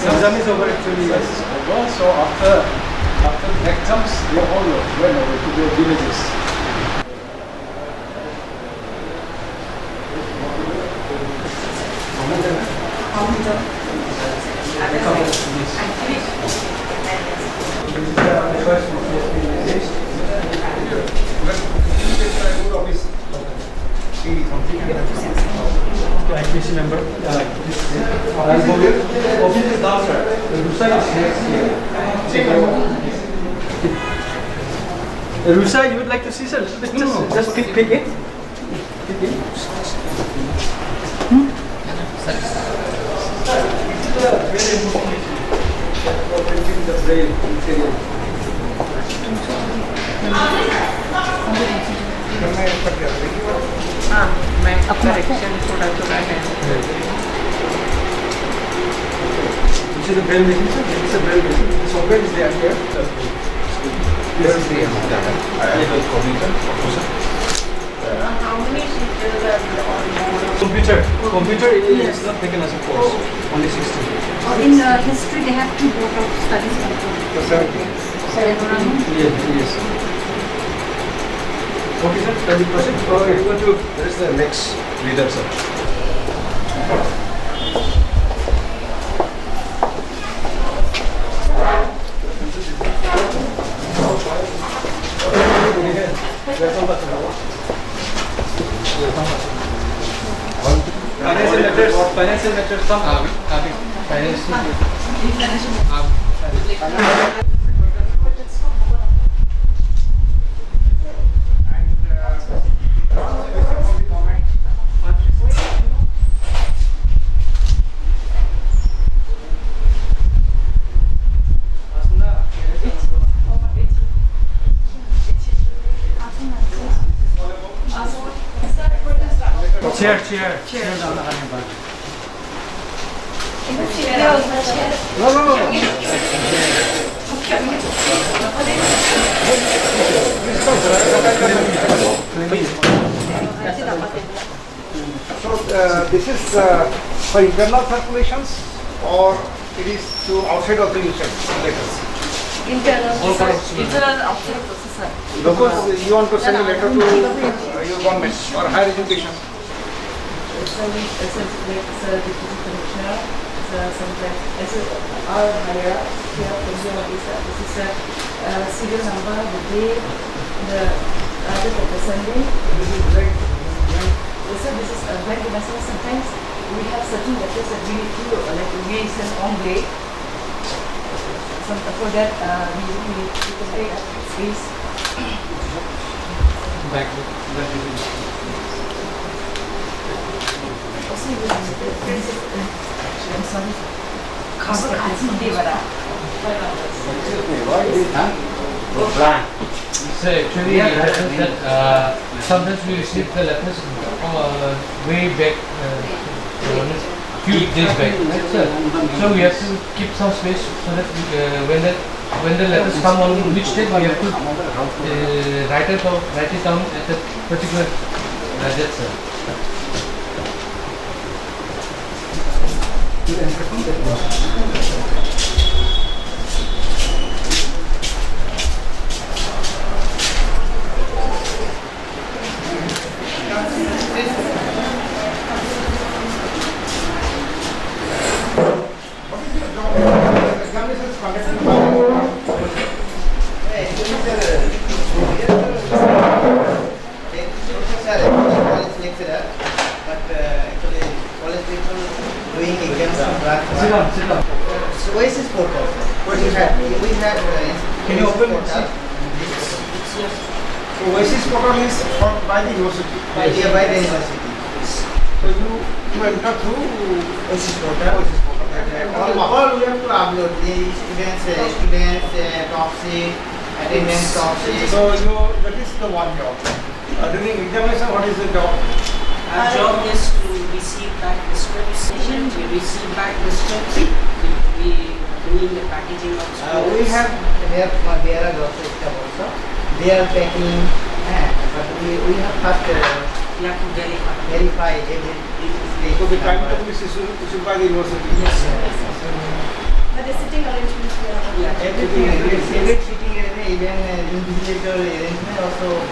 Exam is over actually. Yes. So after the exams, they all went over to their villages. IPC member. Office is downstairs. The Rusa is next here. Rusa, you would like to see sir? Just pick it. Pick it. Very important for printing the braille material. correction थोड़ा थोड़ा है. This is the braille machine, sir. This is a braille machine. The software is there here. This is the computer. How many teachers are on board? Computer is not taken as a course. Only 16. In history, they have 2 board of studies control. 17. Yes. Okay, sir. 20%. There is the next leader, sir. Financial matters, some chair down the So this is for internal circulations, or it is to outside of the letters? Internal outside processor. Because you want to send a letter to your government or higher education. It's like deputy commissioner, sometimes our higher up here from the officer. This is a serial number, the date, the address of the sending. This is blank. Yes, sir, this is a blank message. Sometimes we have certain letters that we need to we send on way. For that we need to take space. back. I'm sorry. So actually it happens that sometimes we receive the letters way back, few days back. So we have to keep some space so that when the letters come on which date we have to write it down at a particular date. Oasis portal. We have. Can you open it? Oasis portal is by the university. By the university. So you enter through Oasis portal. All we have to upload the students, top sheet, attendance top sheet. So that is the one job. During examination, what is the job? Our job is to receive back the scripts. We receive back the scripts. We doing the packaging of scripts. We have there are also staff also. They are packing, but we have first we have to verify every. So the time table is issued by the university. Yes, sir. But the sitting arrangements we have. Yeah, every sitting arrangement, even invigilator arrangement also.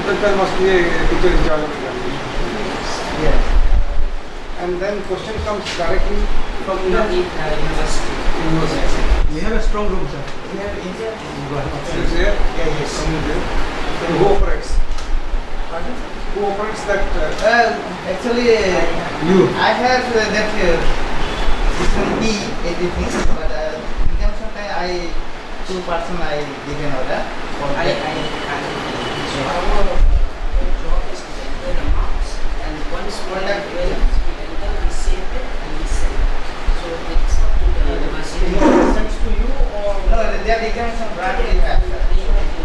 There must be a teacher in charge of examination. Yeah. And then question comes directly from the university. We have a strong room, sir. We have India. Is there? Yeah, yes. Then who operates? Pardon? Who operates that? Actually, I have that different key everything, but in terms of time, two person I give an order. Our job is to enter the marks, and once we enter, we save it and we send it. So it's up to the university. Sends to you or no? Their examination branch we have.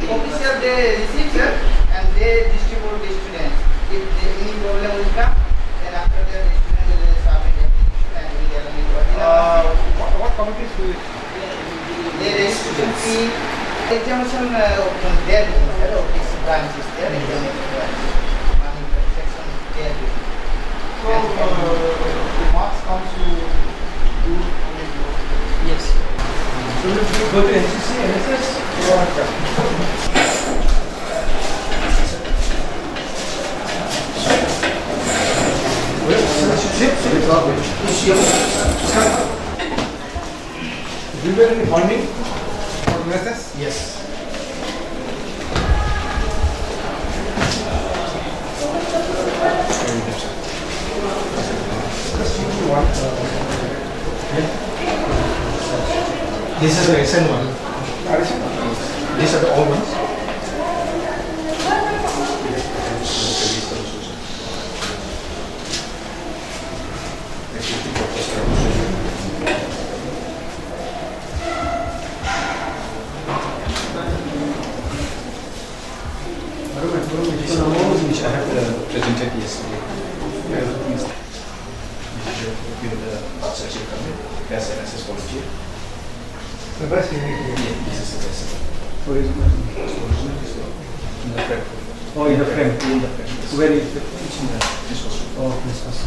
Official they receive, sir, and they distribute the students. If there any problem Examination there, this branch is there, examination branch. Section there. The marks comes to you. Yes. So you go to NCC, NSS, Do you get any funding for NSS? Yes. This is the SN one. These are the old ones. Which I have presented yesterday. Best NSS volunteer. The best you need. Yeah, this is the best. Where is it? In the frame. Oh, in the frame. In the frame. Where is it? It's in the disposal. Oh, this was.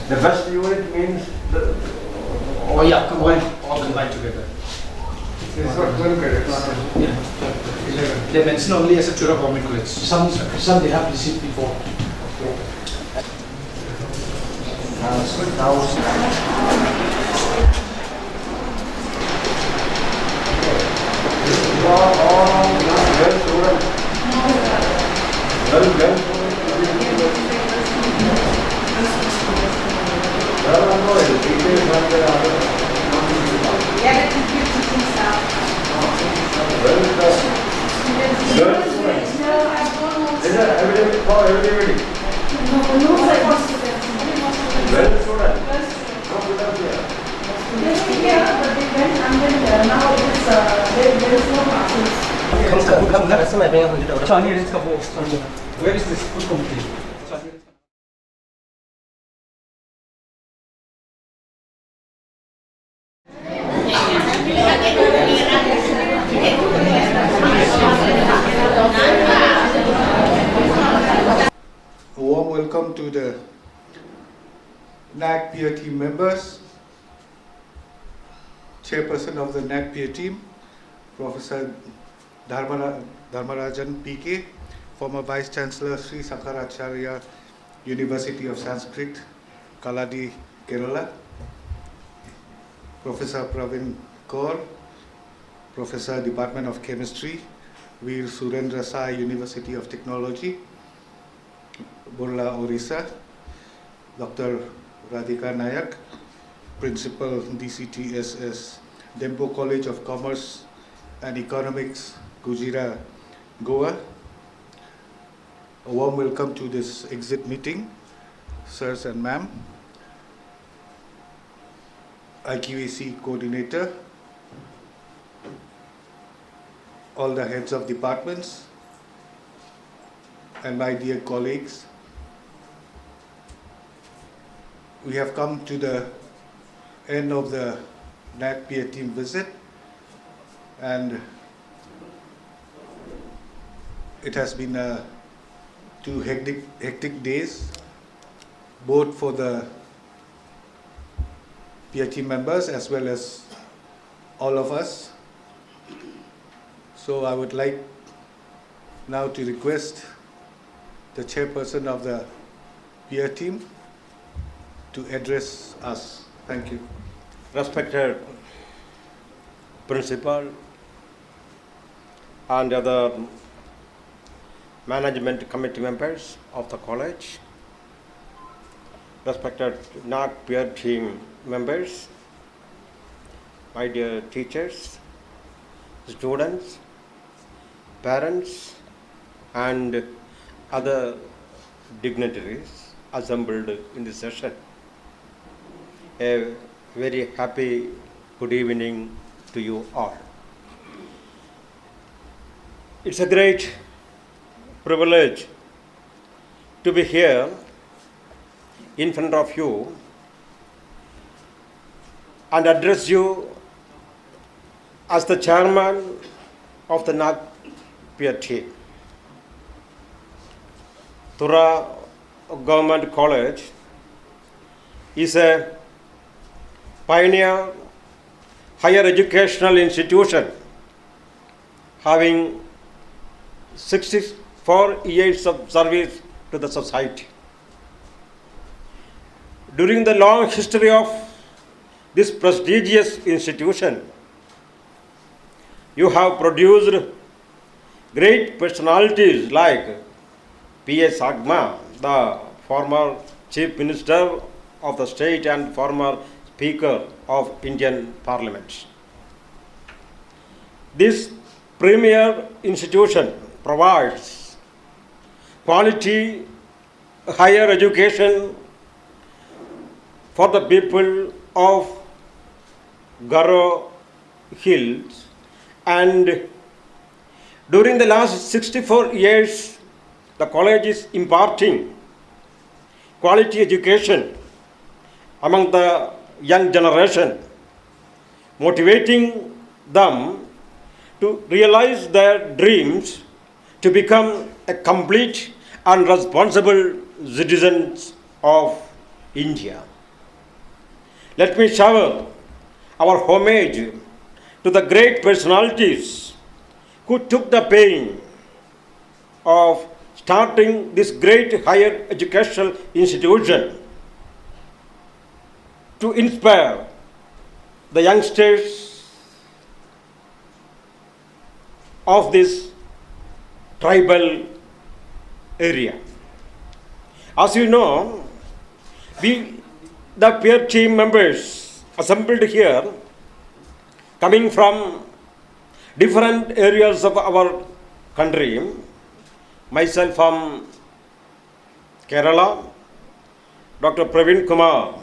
The best unit means the. Oh yeah, combined, all combined together. It's not 12 credits. Yeah. 11. They mention only as a Tura government college. Some they have received before. Where is this? Who's complete? A warm welcome to the Naac peer team members, chairperson of the Naac peer team, Professor Dharmarajan PK, former Vice Chancellor Sri Sankaracharya University of Sanskrit, Kaladi, Kerala, Professor Pravin Kaur, Professor Department of Chemistry, Veer Surendra Sai University of Technology, Burla, Orissa, Dr. Radhika Nayak, Principal DCTSS, Dempo College of Commerce and Economics, Gujira, Goa. A warm welcome to this exit meeting, sirs and ma'am. IQAC coordinator, all the heads of departments, and my dear colleagues. We have come to the end of the Naac peer team visit, and it has been 2 hectic days, both for the peer team members as well as all of us. So I would like now to request the chairperson of the peer team to address us. Thank you. Respected principal and other management committee members of the college, respected Naac peer team members, my dear teachers, students, parents, and other dignitaries assembled in this session. A very happy good evening to you all. It's a great privilege to be here in front of you and address you as the chairman of the Naac peer team. Tura Government College is a pioneer higher educational institution having 64 years of service to the society. During the long history of this prestigious institution, you have produced great personalities like P.S. Agma, the former Chief Minister of the state and former Speaker of Indian Parliament. This premier institution provides quality higher education for the people of Garo Hills, and during the last 64 years the college is imparting quality education among the young generation, motivating them to realize their dreams to become a complete and responsible citizens of India. Let me shower our homage to the great personalities who took the pain of starting this great higher educational institution to inspire the youngsters of this tribal area. As you know, the peer team members assembled here, coming from different areas of our country, myself from Kerala, Dr. Praveen Kumar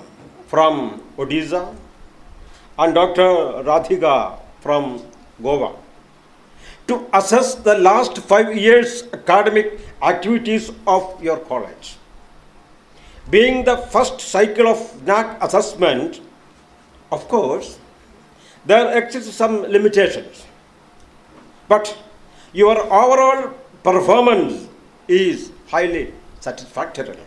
from Odisha, and Dr. Radhika from Goa, to assess the last 5 years' academic activities of your college. Being the first cycle of Naac assessment, of course, there exist some limitations, but your overall performance is highly satisfactory.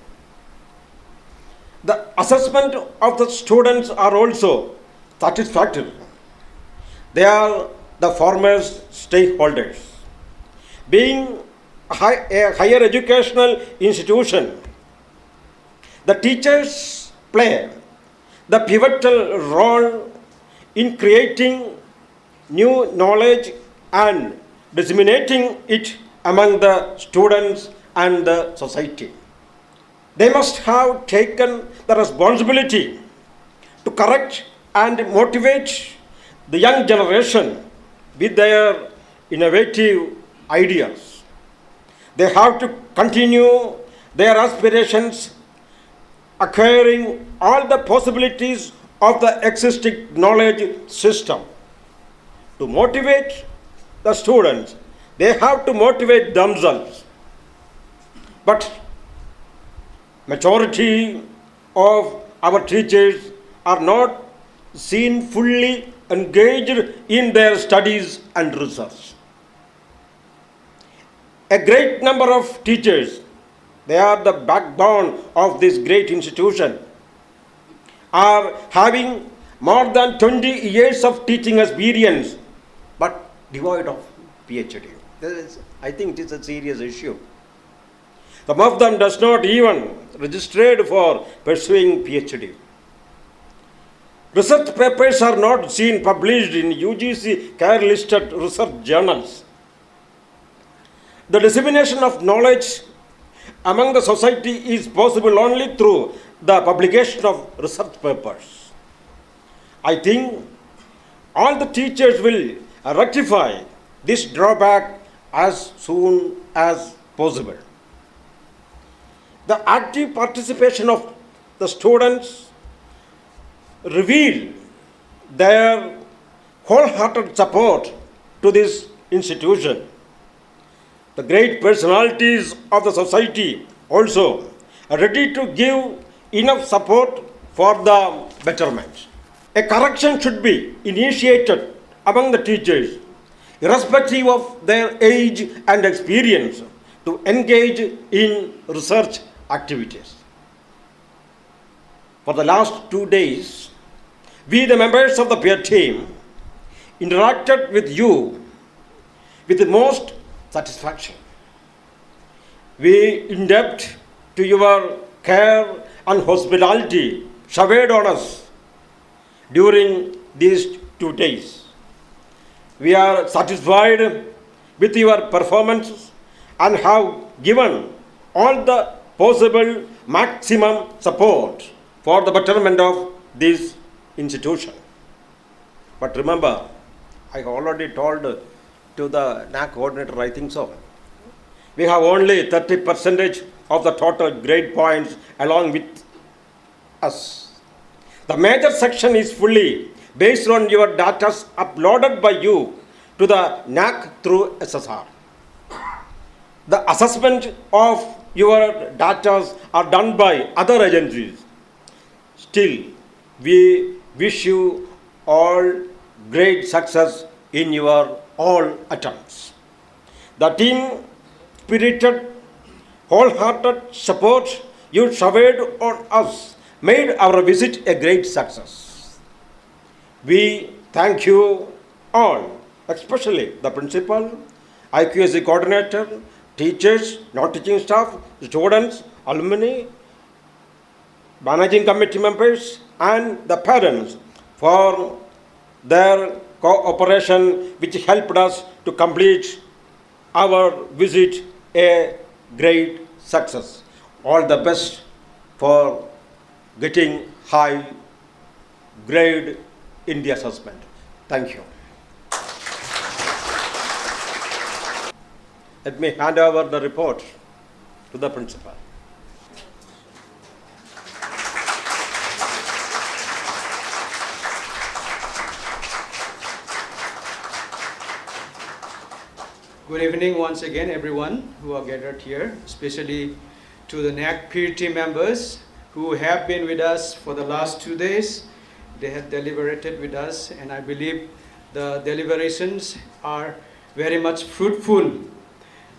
The assessment of the students are also satisfactory. They are the foremost stakeholders. Being a higher educational institution, the teachers play the pivotal role in creating new knowledge and disseminating it among the students and the society. They must have taken the responsibility to correct and motivate the young generation with their innovative ideas. They have to continue their aspirations, acquiring all the possibilities of the existing knowledge system. To motivate the students, they have to motivate themselves. But majority of our teachers are not seen fully engaged in their studies and research. A great number of teachers, they are the backbone of this great institution, are having more than 20 years of teaching experience, but devoid of PhD. I think it is a serious issue. Some of them does not even registered for pursuing PhD. Research papers are not seen published in UGC care listed research journals. The dissemination of knowledge among the society is possible only through the publication of research papers. I think all the teachers will rectify this drawback as soon as possible. The active participation of the students reveal their wholehearted support to this institution. The great personalities of the society also ready to give enough support for the betterment. A correction should be initiated among the teachers, irrespective of their age and experience, to engage in research activities. For the last 2 days, we, the members of the peer team, interacted with you with the most satisfaction. We indebted to your care and hospitality showered on us during these 2 days. We are satisfied with your performance and have given all the possible maximum support for the betterment of this institution. But remember, I have already told to the Naac coordinator, I think so. We have only 30% of the total grade points along with us. The major section is fully based on your data uploaded by you to the Naac through SSR. The assessment of your data are done by other agencies. Still, we wish you all great success in your all attempts. The team spirited, wholehearted support you showered on us made our visit a great success. We thank you all, especially the principal, IQSC coordinator, teachers, non-teaching staff, students, alumni, managing committee members, and the parents for their cooperation, which helped us to complete our visit a great success. All the best for getting high grade in the assessment. Thank you. Let me hand over the report to the principal. Good evening once again, everyone who are gathered here, especially to the Naac peer team members who have been with us for the last 2 days. They have deliberated with us, and I believe the deliberations are very much fruitful.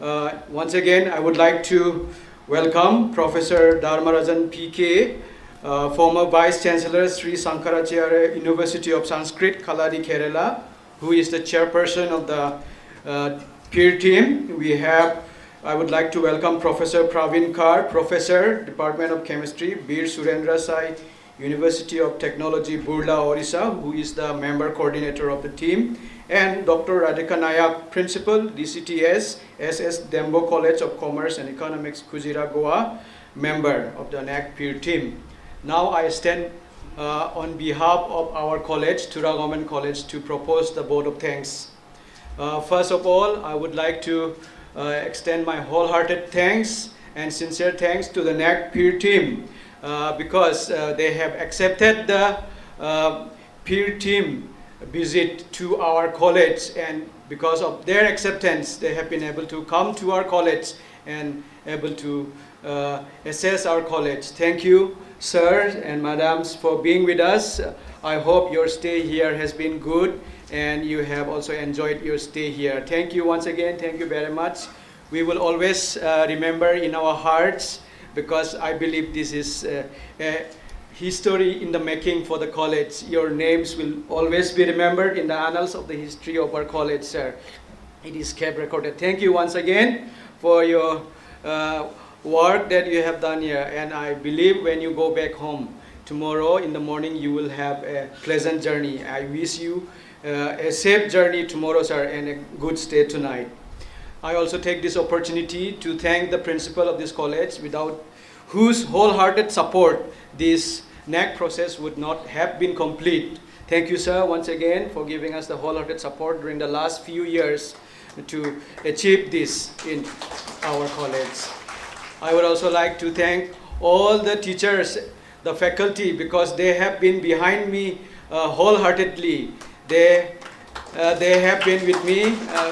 Once again, I would like to welcome Professor Dharmarajan PK, former Vice Chancellor Sri Sankaracharya University of Sanskrit, Kaladi, Kerala, who is the chairperson of the peer team. I would like to welcome Professor Praveen Kar, Professor, Department of Chemistry, Bir Surendra Sai, University of Technology, Burla, Orissa, who is the member coordinator of the team, and Dr. Radhika Naac, Principal, DCTS, SS Dembo College of Commerce and Economics, Kujira, Goa, member of the Naac peer team. Now I stand on behalf of our college, Tura Government College, to propose the vote of thanks. First of all, I would like to extend my wholehearted thanks and sincere thanks to the Naac peer team because they have accepted the peer team visit to our college, and because of their acceptance, they have been able to come to our college and able to assess our college. Thank you, sirs and madams, for being with us. I hope your stay here has been good and you have also enjoyed your stay here. Thank you once again. Thank you very much. We will always remember in our hearts, because I believe this is a history in the making for the college. Your names will always be remembered in the annals of the history of our college, sir. It is kept recorded. Thank you once again for your work that you have done here. And I believe when you go back home tomorrow in the morning, you will have a pleasant journey. I wish you a safe journey tomorrow, sir, and a good stay tonight. I also take this opportunity to thank the principal of this college, without whose wholehearted support this Naac process would not have been complete. Thank you, sir, once again for giving us the wholehearted support during the last few years to achieve this in our college. I would also like to thank all the teachers, the faculty, because they have been behind me wholeheartedly. They have been with me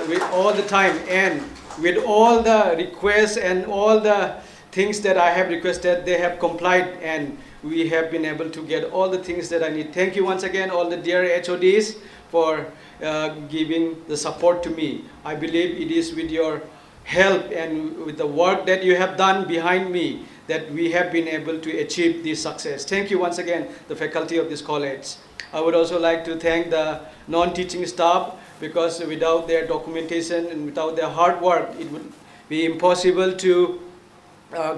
with all the time, and with all the requests and all the things that I have requested, they have complied, and we have been able to get all the things that I need. Thank you once again, all the dear HODs, for giving the support to me. I believe it is with your help and with the work that you have done behind me that we have been able to achieve this success. Thank you once again, the faculty of this college. I would also like to thank the non-teaching staff, because without their documentation and without their hard work, it would be impossible to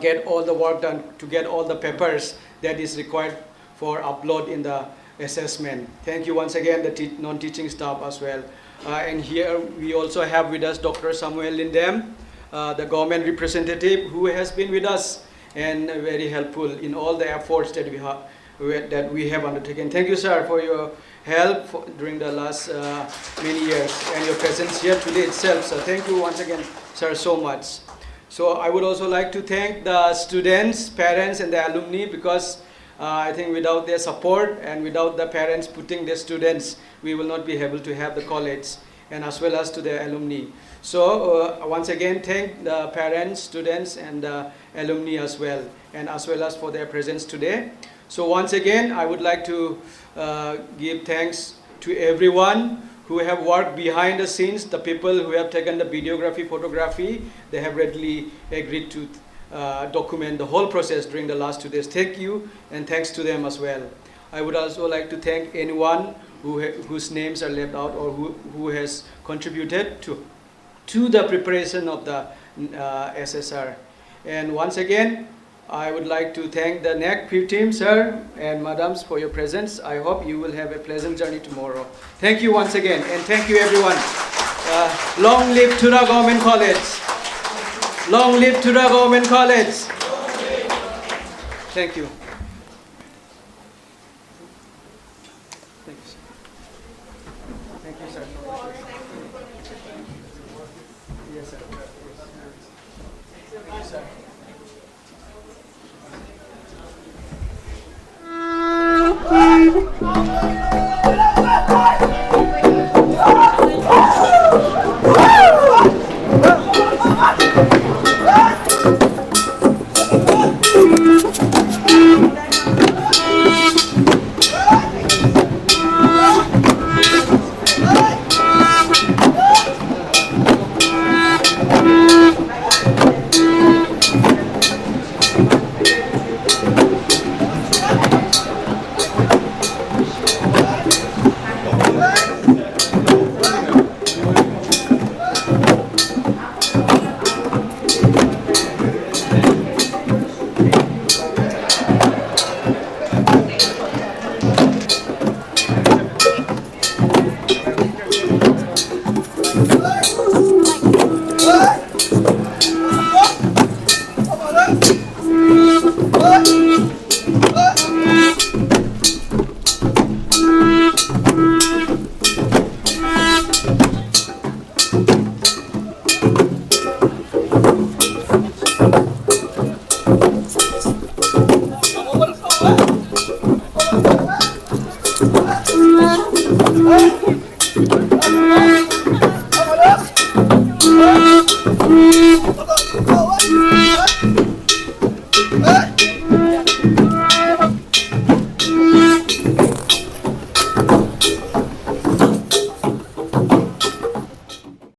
get all the work done, to get all the papers that is required for upload in the assessment. Thank you once again, the non-teaching staff as well. And here we also have with us Dr. Samuel Lindem, the government representative, who has been with us and very helpful in all the efforts that we have undertaken. Thank you, sir, for your help during the last many years, and your presence here today itself. So thank you once again, sir, so much. So I would also like to thank the students, parents, and the alumni, because I think without their support and without the parents putting their students, we will not be able to have the college, and as well as to the alumni. So once again, thank the parents, students, and the alumni as well as for their presence today. So once again, I would like to give thanks to everyone who have worked behind the scenes, the people who have taken the videography, photography. They have readily agreed to document the whole process during the last 2 days. Thank you, and thanks to them as well. I would also like to thank anyone whose names are left out, or who has contributed to the preparation of the SSR. And once again, I would like to thank the Naac team, sir and madams, for your presence. I hope you will have a pleasant journey tomorrow. Thank you once again, and thank you everyone. Long live Tura Government College. Long live Tura Government College. Thank you. Thank you, sir. Thank you, sir. Yes, sir. Thank you, sir. Oh,